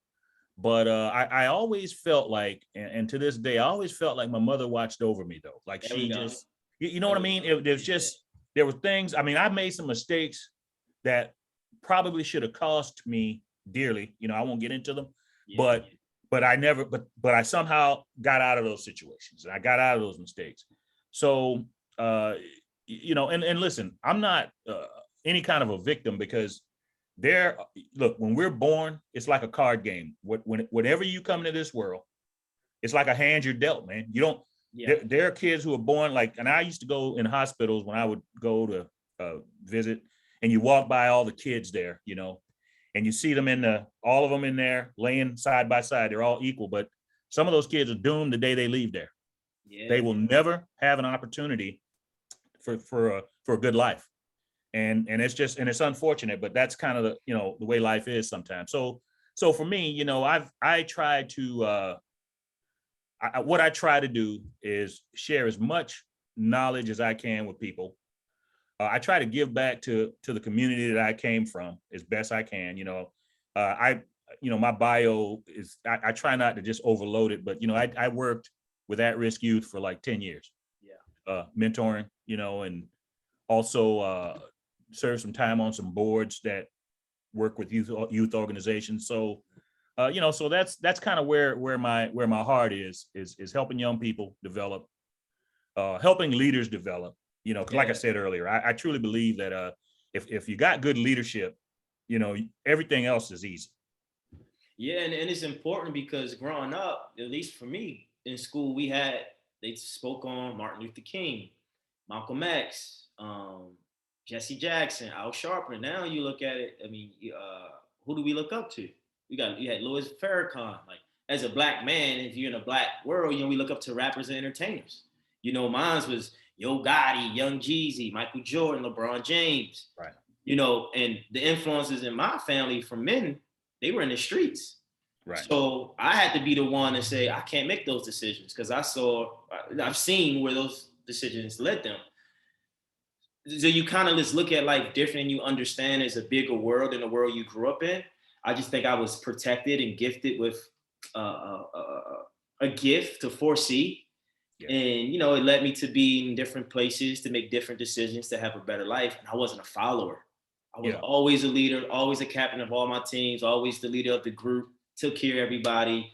But I always felt like, and to this day, I always felt like my mother watched over me though. Like There we she go. just, you know what I mean? There's just, there were things, I mean, I made some mistakes that probably should have cost me dearly. You know, I won't get into them, but I never, but I somehow got out of those situations. I got out of those mistakes. So, you know, and listen, I'm not any kind of a victim, because there, look, when we're born, it's like a card game. Whenever you come into this world, it's like a hand you're dealt, man. You don't, there are kids who are born like, and I used to go in hospitals when I would go to visit, and you walk by all the kids there, you know, and you see them all of them in there laying side by side. They're all equal, but some of those kids are doomed the day they leave there. They will never have an opportunity for a good life. And it's just, and it's unfortunate, but that's kind of the, you know, the way life is sometimes. So for me, you know, I try to, what I try to do is share as much knowledge as I can with people. I try to give back to the community that I came from as best I can. You know, you know, my bio is, I try not to just overload it, but, you know, I worked with at-risk youth for like 10 years, mentoring, you know, and also, served some time on some boards that work with youth organizations. So, you know, so that's kind of where my heart is helping young people develop, helping leaders develop. You know, because like I said earlier, I truly believe that if you got good leadership, you know, everything else is easy. Yeah, and it's important because growing up, at least for me in school, they spoke on Martin Luther King, Malcolm X, Jesse Jackson, Al Sharpton. Now you look at it, I mean, who do we look up to? You had Louis Farrakhan. Like, as a black man, if you're in a black world, you know, we look up to rappers and entertainers. You know, mine was Yo Gotti, Young Jeezy, Michael Jordan, LeBron James. Right. You know, and the influences in my family from men, they were in the streets. Right. So I had to be the one to say, I can't make those decisions because I've seen where those decisions led them. So you kind of just look at life different, and you understand there's a bigger world than the world you grew up in. I just think I was protected and gifted with a gift to foresee. Yeah. And, you know, it led me to be in different places, to make different decisions, to have a better life. And I wasn't a follower. I was always a leader, always a captain of all my teams, always the leader of the group, took care of everybody.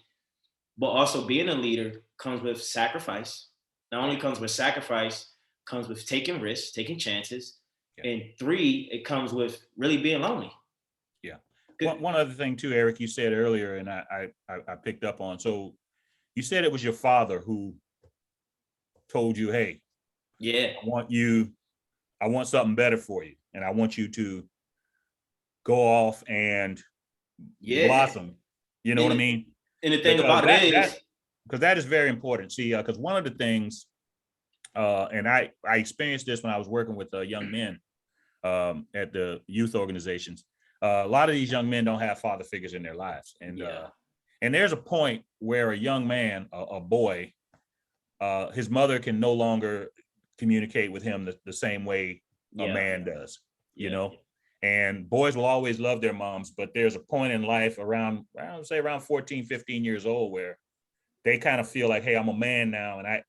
But also being a leader comes with sacrifice. Not only comes with sacrifice, comes with taking risks, taking chances. Yeah. And 3, it comes with really being lonely. Yeah. One other thing too, Eric, you said earlier, and I picked up on. So you said it was your father who told you, hey, I want something better for you. And I want you to go off and blossom. You know what I mean? And the thing about it is, because that is very important. See, because one of the things, and I experienced this when I was working with young men at the youth organizations. A lot of these young men don't have father figures in their lives. And there's a point where a young man, a boy, his mother can no longer communicate with him the same way a man does, you know? And boys will always love their moms, but there's a point in life around 14, 15 years old where they kind of feel like, hey, I'm a man now, and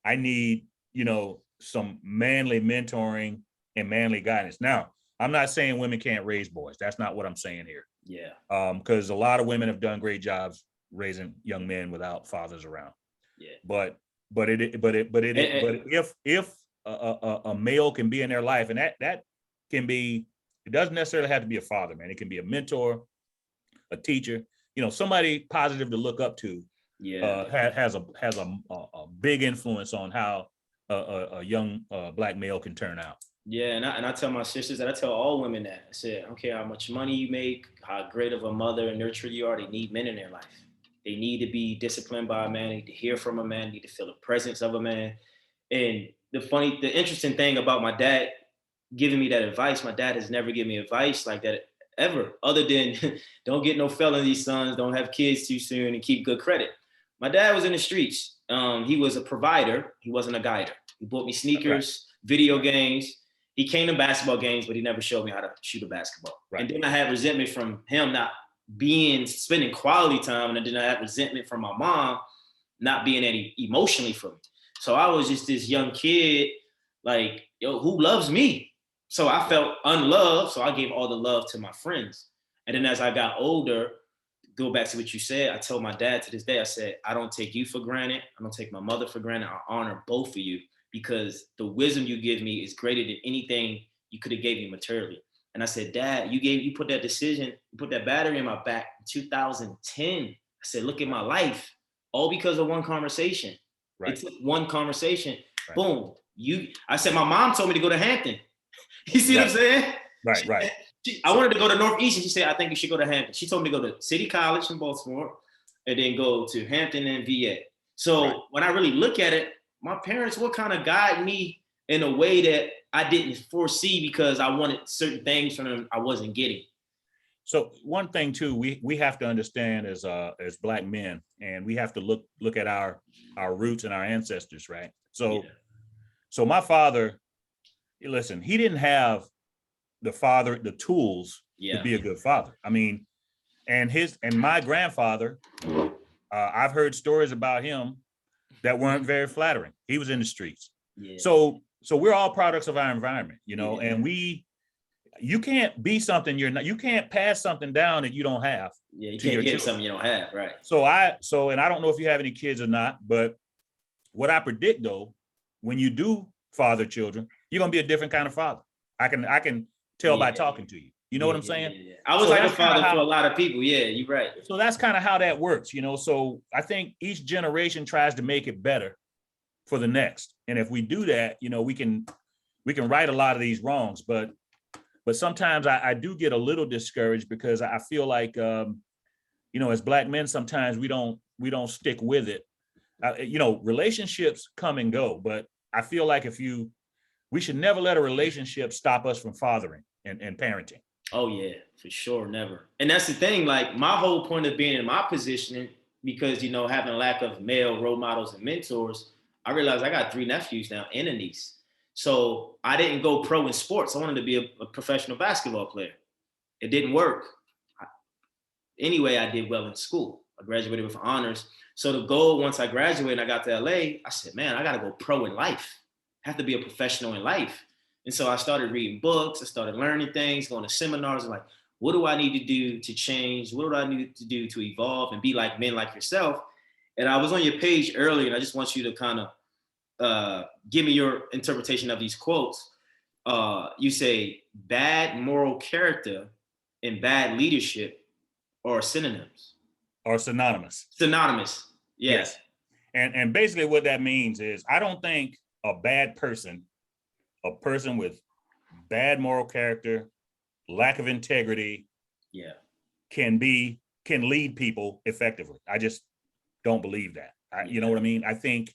I need, you know, some manly mentoring and manly guidance. Now, I'm not saying women can't raise boys. That's not what I'm saying here. Yeah. Because a lot of women have done great jobs raising young men without fathers around. Yeah. But if a male can be in their life, and that can be, it doesn't necessarily have to be a father, man. It can be a mentor, a teacher, you know, somebody positive to look up to. Yeah. Has a big influence on how a young black male can turn out. Yeah, and I tell my sisters, and I tell all women that. I said, I don't care how much money you make, how great of a mother and nurturer you are, they need men in their life. They need to be disciplined by a man, they need to hear from a man, they need to feel the presence of a man. And the interesting thing about my dad giving me that advice, my dad has never given me advice like that ever, other than don't get no felonies, sons, don't have kids too soon, and keep good credit. My dad was in the streets. He was a provider. He wasn't a guider. He bought me sneakers, video games. He came to basketball games, but he never showed me how to shoot a basketball. Right. And then I had resentment from him not spending quality time, and then I had resentment from my mom not being any emotionally for me. So I was just this young kid, like, yo, who loves me? So I felt unloved, so I gave all the love to my friends. And then as I got older, go back to what you said, I told my dad to this day, I said, I don't take you for granted. I don't take my mother for granted. I honor both of you because the wisdom you give me is greater than anything you could have gave me materially. And I said, Dad, you put that decision, you put that battery in my back in 2010. I said, look at my life, all because of one conversation. Right. It took one conversation. Right. Boom. I said, my mom told me to go to Hampton. You see what I'm saying? Right. I wanted to go to Northeastern. She said, I think you should go to Hampton. She told me to go to City College in Baltimore and then go to Hampton and VA. So when I really look at it, my parents will kind of guide me in a way that I didn't foresee because I wanted certain things from them I wasn't getting. So one thing too, we have to understand as Black men, and we have to look at our roots and our ancestors, right? So my father, listen, he didn't have the tools to be a good father. I mean, and my grandfather, I've heard stories about him that weren't very flattering. He was in the streets. Yeah. So we're all products of our environment, and you can't be something you're not. You can't pass something down that you don't have. Yeah, you can't give something you don't have, right? So and I don't know if you have any kids or not, but what I predict though, when you do father children, you're gonna be a different kind of father. I can tell by talking to you. You know what I'm saying? Yeah. I was like a father for a lot of people. Yeah, you're right. So that's kind of how that works, So I think each generation tries to make it better for the next. And if we do that, we can right a lot of these wrongs. But sometimes I do get a little discouraged because I feel like, as Black men, sometimes we don't stick with it. Relationships come and go, but I feel like we should never let a relationship stop us from fathering and parenting. Oh yeah, for sure, never. And that's the thing, like my whole point of being in my position, because, having a lack of male role models and mentors, I realized I got 3 nephews now and a niece. So I didn't go pro in sports. I wanted to be a professional basketball player. It didn't work. Anyway, I did well in school. I graduated with honors. So the goal, once I graduated and I got to LA, I said, man, I got to go pro in life. I have to be a professional in life. And so I started reading books. I started learning things, going to seminars, and like, what do I need to do to change? What do I need to do to evolve and be like men like yourself? And I was on your page earlier, and I just want you to kind of give me your interpretation of these quotes. You say bad moral character and bad leadership are synonyms. Or synonymous. Synonymous, yes. And basically what that means is I don't think a person with bad moral character, lack of integrity, can lead people effectively. I just don't believe that. You know what I mean? I think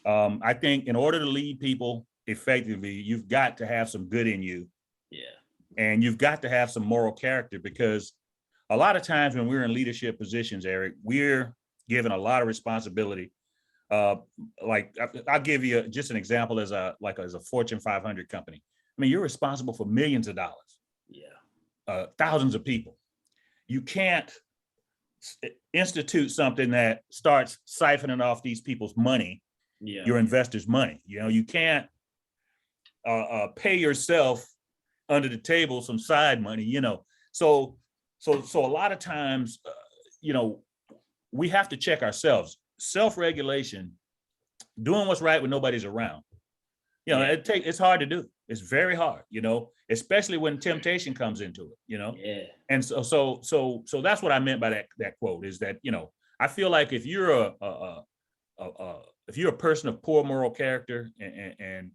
in order to lead people effectively, you've got to have some good in you. Yeah. And you've got to have some moral character, because a lot of times when we're in leadership positions, Eric, we're given a lot of responsibility. Like I'll give you just an example as a Fortune 500 company. I mean, you're responsible for millions of dollars. Yeah. Thousands of people. You can't institute something that starts siphoning off these people's money, your investors' money. You can't pay yourself under the table some side money. So a lot of times, we have to check ourselves. Self-regulation, doing what's right when nobody's around. It's hard to do. It's very hard, especially when temptation comes into it, Yeah. And so that's what I meant by that quote, is that, I feel like if you're a person of poor moral character and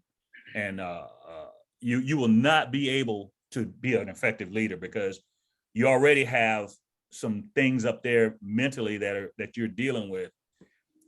you will not be able to be an effective leader, because you already have some things up there mentally that you're dealing with,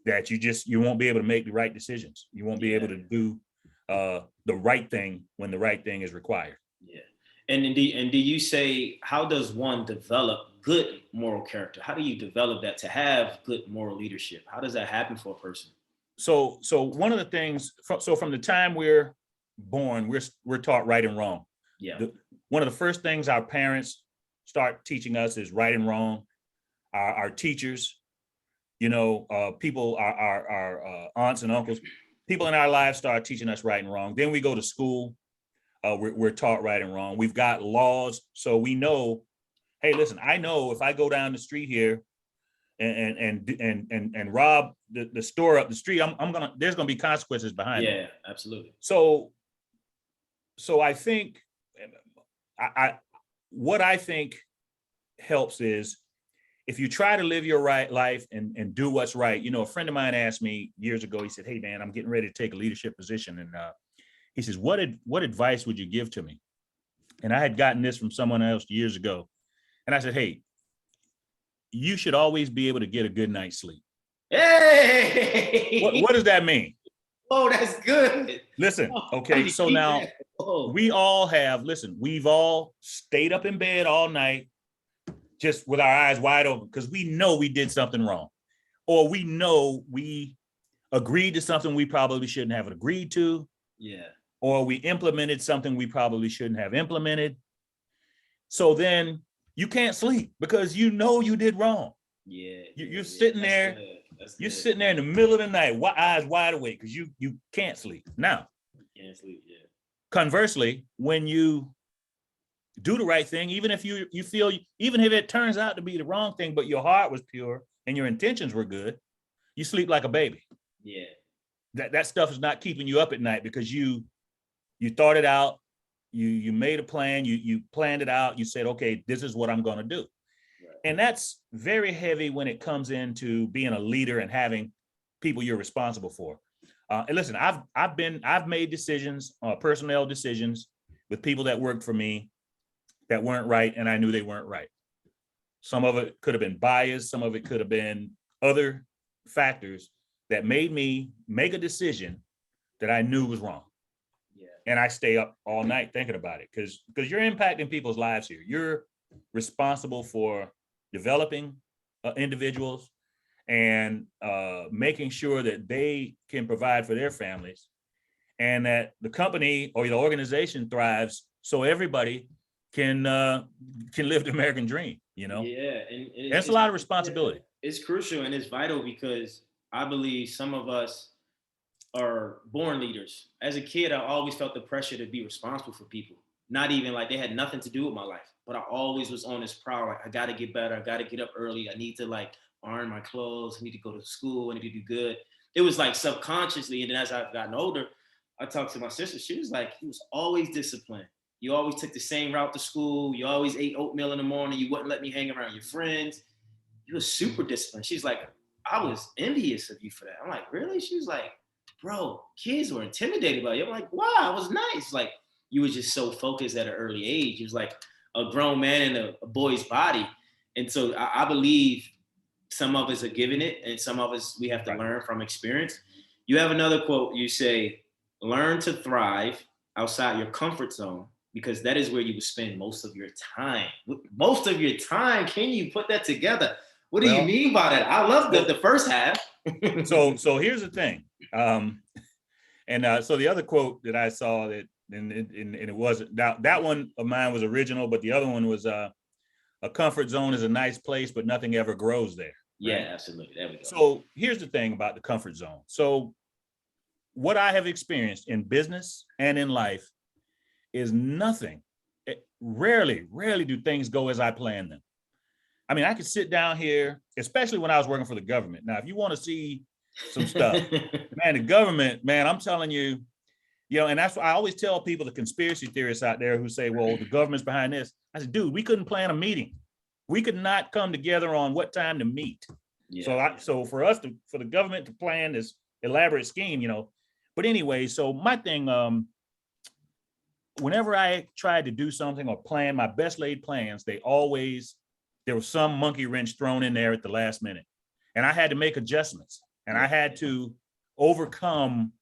that you won't be able to make the right decisions. You won't be able to do the right thing when the right thing is required. Yeah. And do you say, how does one develop good moral character? How do you develop that to have good moral leadership? How does that happen for a person? So one of the things, from the time we're born, we're taught right and wrong. Yeah. One of the first things our parents start teaching us is right and wrong. Our teachers, people, our aunts and uncles, people in our lives start teaching us right and wrong. Then we go to school. We're taught right and wrong. We've got laws, so we know. Hey, listen, I know if I go down the street here and rob the store up the street, there's gonna be consequences behind it. Yeah, absolutely. So I think what I think helps is if you try to live your right life and do what's right. A friend of mine asked me years ago, he said, hey man, I'm getting ready to take a leadership position. And he says, what advice would you give to me? And I had gotten this from someone else years ago. And I said, hey, you should always be able to get a good night's sleep. Hey! What does that mean? Oh, that's good. Listen, okay, so now we've all stayed up in bed all night just with our eyes wide open because we know we did something wrong. Or we know we agreed to something we probably shouldn't have agreed to. Yeah. Or we implemented something we probably shouldn't have implemented. So then you can't sleep because you know you did wrong. Yeah. You're sitting there. You're sitting there in the middle of the night, eyes wide awake because you can't sleep. Now, can't sleep, yeah. Conversely, when you do the right thing, even if you feel, even if it turns out to be the wrong thing, but your heart was pure and your intentions were good, you sleep like a baby. Yeah. That stuff is not keeping you up at night because you thought it out, you made a plan, you planned it out, you said, okay, this is what I'm going to do. Right. And that's very heavy when it comes into being a leader and having people you're responsible for. And listen, I've made decisions, personnel decisions with people that worked for me that weren't right, and I knew they weren't right. Some of it could have been bias, some of it could have been other factors that made me make a decision that I knew was wrong. Yeah. And I stay up all night thinking about it because you're impacting people's lives here. You're responsible for developing individuals and making sure that they can provide for their families and that the company or the organization thrives so everybody can live the American dream, Yeah. And that's a lot of responsibility. It's crucial and it's vital because I believe some of us are born leaders. As a kid, I always felt the pressure to be responsible for people. Not even like they had nothing to do with my life, but I always was on this prowl. Like, I got to get better. I got to get up early. I need to iron my clothes. I need to go to school. I need to do good. It was like subconsciously. And then as I've gotten older, I talked to my sister. She was like, he was always disciplined. You always took the same route to school. You always ate oatmeal in the morning. You wouldn't let me hang around your friends. You were super disciplined. She's like, I was envious of you for that. I'm like, really? She was like, bro, kids were intimidated by you. I'm like, wow, it was nice. Like, you were just so focused at an early age. He was like a grown man in a boy's body. And so I believe some of us are giving it and some of us, we have to learn from experience. You have another quote, you say, learn to thrive outside your comfort zone because that is where you would spend most of your time. Most of your time, can you put that together? What do you mean by that? I love the first half. So here's the thing. So the other quote that I saw that, and it wasn't that one of mine was original, but the other one was a comfort zone is a nice place, but nothing ever grows there. Right? Yeah, absolutely. There we go. So here's the thing about the comfort zone. So what I have experienced in business and in life is nothing. Rarely do things go as I planned them. I mean, I could sit down here, especially when I was working for the government. Now, if you want to see some stuff, man, the government, man, I'm telling you, and that's why I always tell people, the conspiracy theorists out there who say, well, the government's behind this. I said, dude, we couldn't plan a meeting. We could not come together on what time to meet. Yeah. So for the government to plan this elaborate scheme, but anyway, so my thing, whenever I tried to do something or plan my best laid plans, there was some monkey wrench thrown in there at the last minute. And I had to make adjustments and I had to overcome,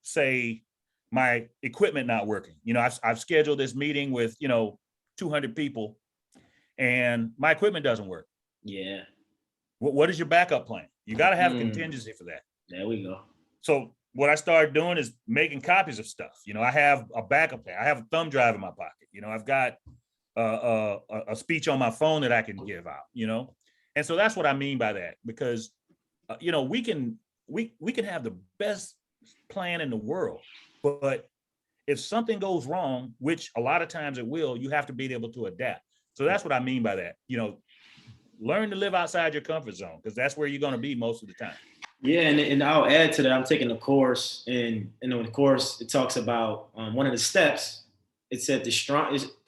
say my equipment not working. I've scheduled this meeting with, 200 people and my equipment doesn't work. Yeah. What is your backup plan? You got to have a contingency for that. There we go. So what I started doing is making copies of stuff. You know, I have a backup there. I have a thumb drive in my pocket. You know, I've got a speech on my phone that I can give out. You know, and so that's what I mean by that, because you know, we can have the best plan in the world, but if something goes wrong, which a lot of times it will, you have to be able to adapt. So that's what I mean by that. You know, learn to live outside your comfort zone, because that's where you're going to be most of the time. Yeah, and I'll add to that. I'm taking a course, and in the course it talks about one of the steps. It said the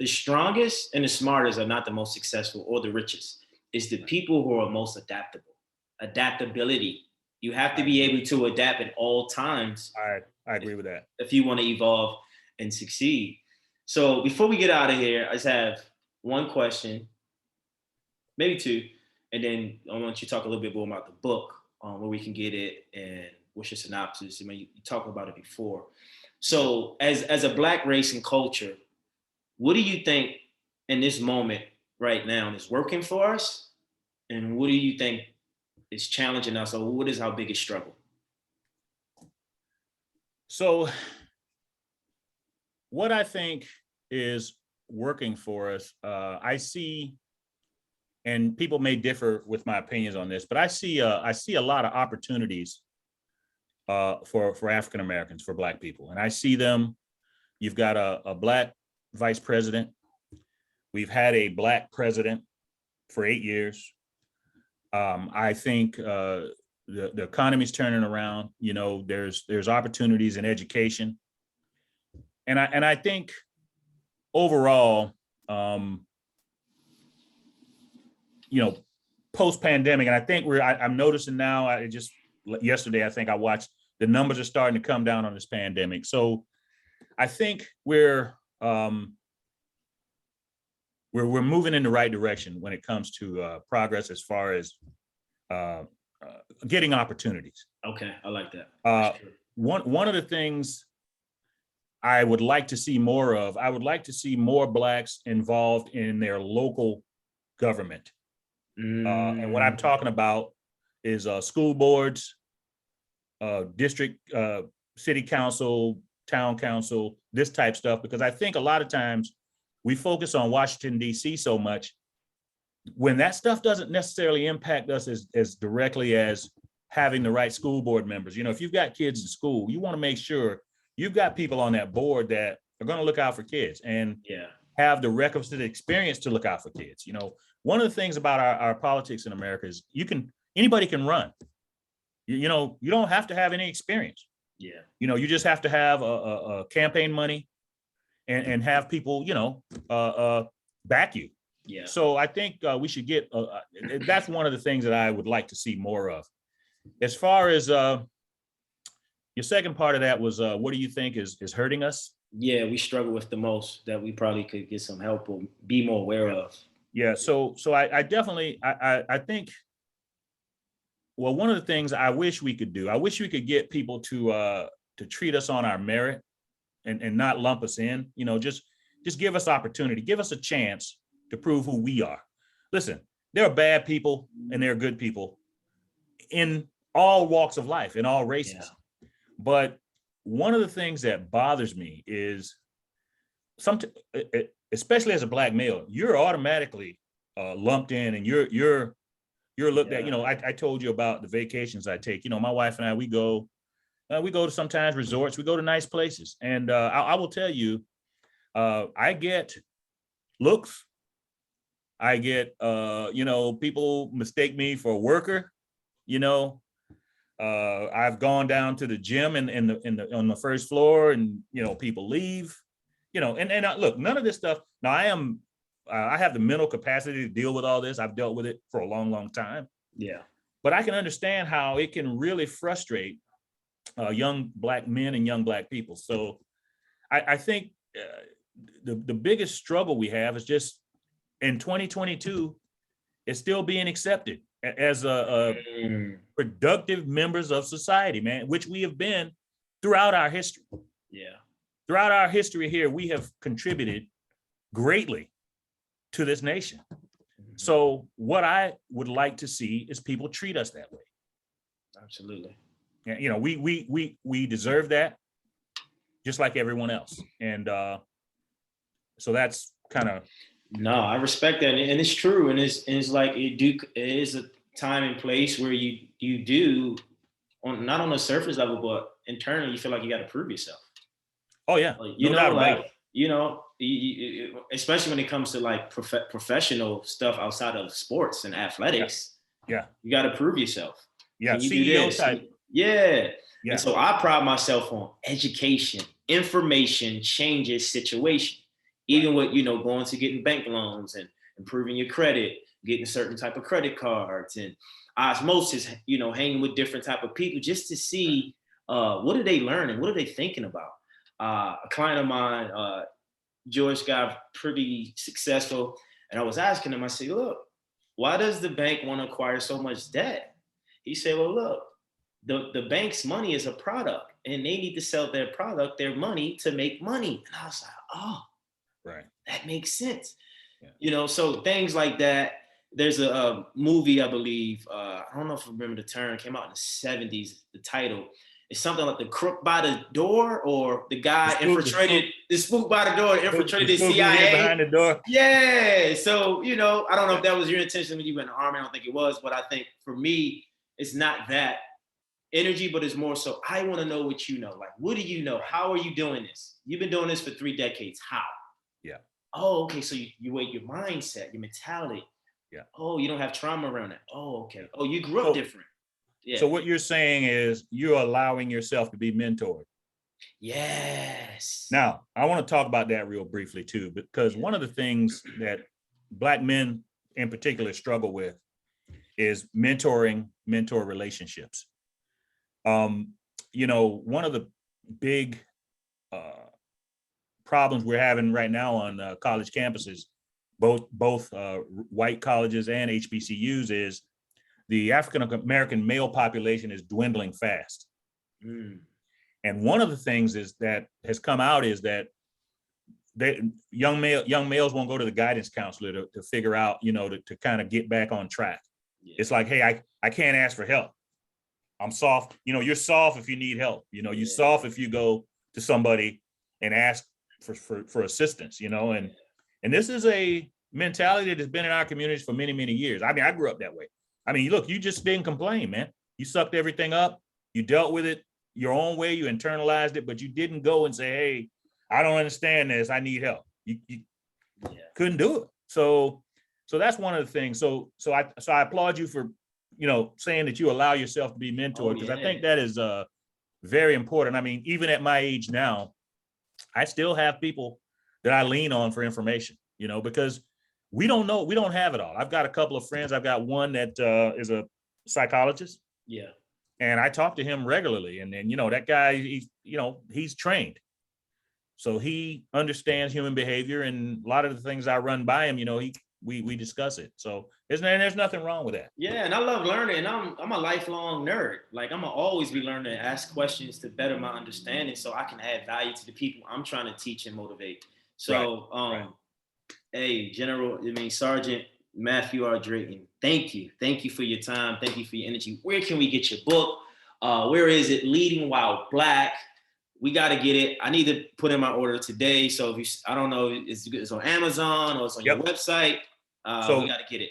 strongest and the smartest are not the most successful or the richest. It's the people who are most adaptable. Adaptability. You have to be able to adapt at all times. I agree with that. If you want to evolve and succeed. So before we get out of here, I just have one question, maybe two, and then I want you to talk a little bit more about the book, where we can get it, and what's your synopsis. I mean, you talked about it before. So as a Black race and culture, what do you think in this moment right now is working for us? And what do you think is challenging us, or what is our biggest struggle? So what I think is working for us, I see, and people may differ with my opinions on this, but I see a lot of opportunities for African Americans, for Black people, and I see them. You've got a Black vice president. We've had a Black president for 8 years. I think the economy's turning around. You know, there's opportunities in education, and I think overall, you know, post-pandemic, and I think I'm noticing now, yesterday, I think I watched, the numbers are starting to come down on this pandemic. So I think we're moving in the right direction when it comes to progress as far as getting opportunities. Okay, I like that. One of the things I would like to see more of, I would like to see more Blacks involved in their local government. And what I'm talking about is school boards, district, city council, town council, this type stuff, because I think a lot of times we focus on Washington, D.C. so much, when that stuff doesn't necessarily impact us as directly as having the right school board members. You know, if you've got kids in school, you want to make sure you've got people on that board that are going to look out for kids and have the requisite experience to look out for kids. You know, one of the things about our politics in America is anybody can run. You know, you don't have to have any experience. Yeah. You know, you just have to have a campaign money and have people, you know, back you. Yeah. So I think we should get, that's one of the things that I would like to see more of. As far as your second part of that was, what do you think is hurting us? Yeah, we struggle with the most that we probably could get some help or be more aware of. Yeah, so I definitely, I think, well, one of the things I wish we could do, I wish we could get people to treat us on our merit and not lump us in, you know, just give us opportunity, give us a chance to prove who we are. Listen, there are bad people and there are good people in all walks of life, in all races. Yeah. But one of the things that bothers me is especially as a Black male, you're automatically lumped in, and you're looked at. You know, I told you about the vacations I take. You know, my wife and I, we go to sometimes resorts, we go to nice places, and I will tell you, I get looks. I get, you know, people mistake me for a worker. You know, I've gone down to the gym on the first floor, and you know, people leave. You know, and look, none of this stuff. Now I have the mental capacity to deal with all this. I've dealt with it for a long, long time. Yeah. But I can understand how it can really frustrate young Black men and young Black people. So I think the biggest struggle we have is just in 2022, it's still being accepted as a productive members of society, man, which we have been throughout our history. Yeah. Throughout our history here, we have contributed greatly to this nation. Mm-hmm. So what I would like to see is people treat us that way. Absolutely. you know, we deserve that just like everyone else. And so that's kind of. No, I respect that, and it's true, and it's like it is a time and place where you do on not on the surface level, but internally you feel like you got to prove yourself. Oh yeah, like, no doubt about it. Especially when it comes to like professional stuff outside of sports and athletics. Yeah, you got to prove yourself. Yeah, Can you CEO do this? type. Yeah. Yeah. And so I pride myself on education. Information changes situation. Even with going to getting bank loans and improving your credit, getting a certain type of credit cards and osmosis, hanging with different type of people just to see what are they learning, what are they thinking about. A client of mine, George, got pretty successful, and I was asking him, I said, look, why does the bank want to acquire so much debt? He said, well, look, the bank's money is a product, and they need to sell their product, their money, to make money. And I was like, oh, right, that makes sense. Yeah. So things like that. There's a movie, I believe, I don't know if I remember the term, came out in the 70s, the title. It's something like The Crook by the Door, or the guy infiltrated the spook by the door, infiltrated the CIA behind the door. Yeah. So, I don't know if that was your intention when you went in the army. I don't think it was, but I think for me, it's not that energy, but it's more so I want to know what you know. Like, what do you know? How are you doing this? You've been doing this for 3 decades. How? Yeah. Oh, okay. So you weigh your mindset, your mentality. Yeah. Oh, you don't have trauma around it. Oh, okay. Oh, you grew up different. Yeah. So what you're saying is you're allowing yourself to be mentored. Yes. Now, I want to talk about that real briefly too, because one of the things that Black men in particular struggle with is mentor relationships. One of the big problems we're having right now on college campuses, both white colleges and HBCUs, is the African American male population is dwindling fast. Mm. And one of the things is that has come out is that young males won't go to the guidance counselor to figure out, to kind of get back on track. Yeah. It's like, hey, I can't ask for help. I'm soft. You're soft if you need help. You're soft if you go to somebody and ask for assistance, and this is a mentality that has been in our communities for many, many years. I mean, I grew up that way. I mean, look, you just didn't complain, man. You sucked everything up. You dealt with it your own way. You internalized it, but you didn't go and say, hey, I don't understand this. I need help. You couldn't do it. So that's one of the things. So I applaud you for, saying that you allow yourself to be mentored, because I think that is very important. I mean, even at my age now, I still have people that I lean on for information, because we don't know, we don't have it all. I've got a couple of friends. I've got one that is a psychologist. Yeah. And I talk to him regularly. And then, that guy, he's trained. So he understands human behavior, and a lot of the things I run by him, we discuss it. So there's nothing wrong with that. Yeah, and I love learning. And I'm a lifelong nerd. Like, I'm gonna always be learning and ask questions to better my understanding, so I can add value to the people I'm trying to teach and motivate. So, right. Hey, Sergeant Matthew R. Drayton, thank you for your time. Thank you for your energy. Where can we get your book? Where is it? Leading While Black. We got to get it. I need to put in my order today. So I don't know, it's on Amazon or it's on your website. So we got to get it.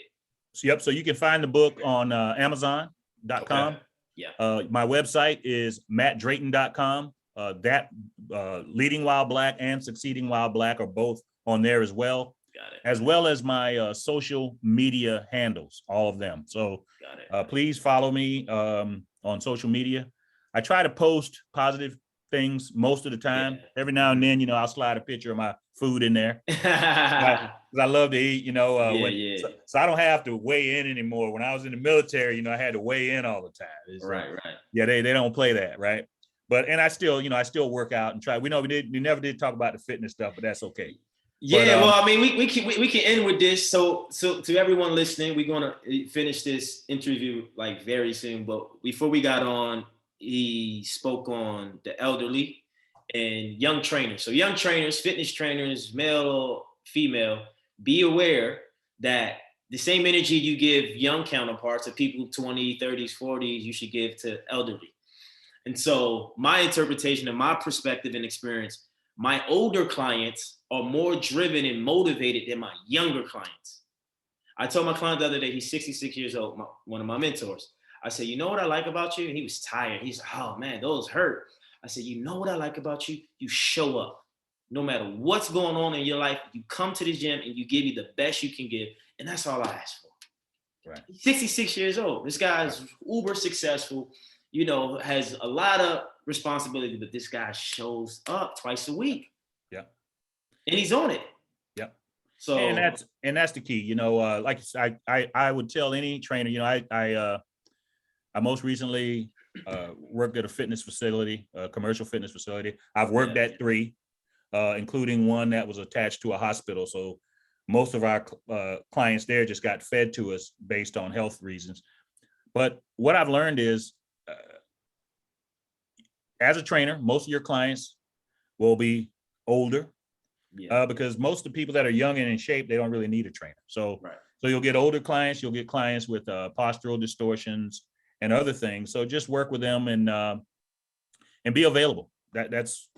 So you can find the book on Amazon.com. Okay. Yeah. My website is mattdrayton.com. Leading While Black and Succeeding While Black are both on there as well. Got it. As well as my social media handles, all of them. So please follow me on social media. I try to post positive things most of the time. Yeah. Every now and then, I'll slide a picture of my food in there. Because I love to eat, So I don't have to weigh in anymore. When I was in the military, I had to weigh in all the time. Right. Yeah, they don't play that, right? But I still work out and try. We never did talk about the fitness stuff, but that's okay. Yeah, well, I mean, we can end with this. So to everyone listening, we're gonna finish this interview like very soon. But before we got on, he spoke on the elderly and young trainers. So young trainers, fitness trainers, male or female, be aware that the same energy you give young counterparts of people 20s, 30s, 40s, you should give to elderly. And so my interpretation and my perspective and experience, my older clients are more driven and motivated than my younger clients. I told my client the other day, he's 66 years old, one of my mentors. I said, you know what I like about you? And he was tired. He's like, oh man, those hurt. I said, you know what I like about you? You show up. No matter what's going on in your life, you come to the gym and you give me the best you can give. And that's all I ask for. Right. He's 66 years old. This guy's uber successful, you know, has a lot of responsibility, but this guy shows up twice a week. Yeah. And he's on it. Yeah. So and that's the key, you know, like I would tell any trainer, you know, I most recently worked at a fitness facility, a commercial fitness facility. I've worked at 3, including one that was attached to a hospital. So most of our clients there just got fed to us based on health reasons. But what I've learned is, as a trainer, most of your clients will be older, because most of the people that are young and in shape, they don't really need a trainer. So, so you'll get older clients, you'll get clients with postural distortions and other things. So just work with them and be available. That's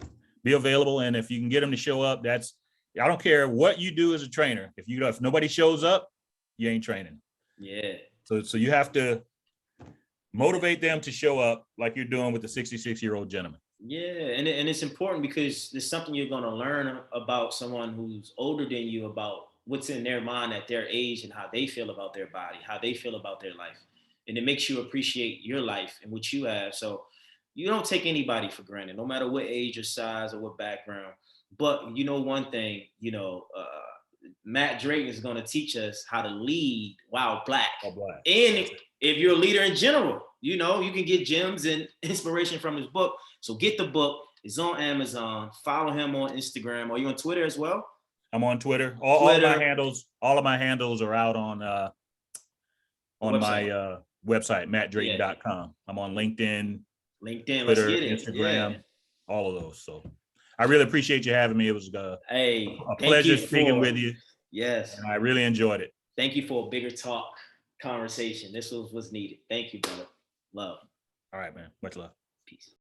be available. And if you can get them to show up, I don't care what you do as a trainer. If nobody shows up, you ain't training. Yeah. So you have to motivate them to show up like you're doing with the 66-year-old gentleman. Yeah, and it's important because there's something you're going to learn about someone who's older than you, about what's in their mind at their age and how they feel about their body, how they feel about their life. And it makes you appreciate your life and what you have. So you don't take anybody for granted, no matter what age or size or what background. But you know one thing, you know, Matt Drayton is going to teach us how to lead while black. And if you're a leader in general, you know, you can get gems and inspiration from his book. So get the book. It's on Amazon. Follow him on Instagram. Are you on Twitter as well? I'm on Twitter. All of my handles are out on my website, mattdrayton.com. I'm on LinkedIn, Twitter, Instagram, all of those. So I really appreciate you having me. It was a pleasure speaking with you. Yes. And I really enjoyed it. Thank you for a bigger talk conversation. This was needed. Thank you, brother. Love. All right, man. Much love. Peace.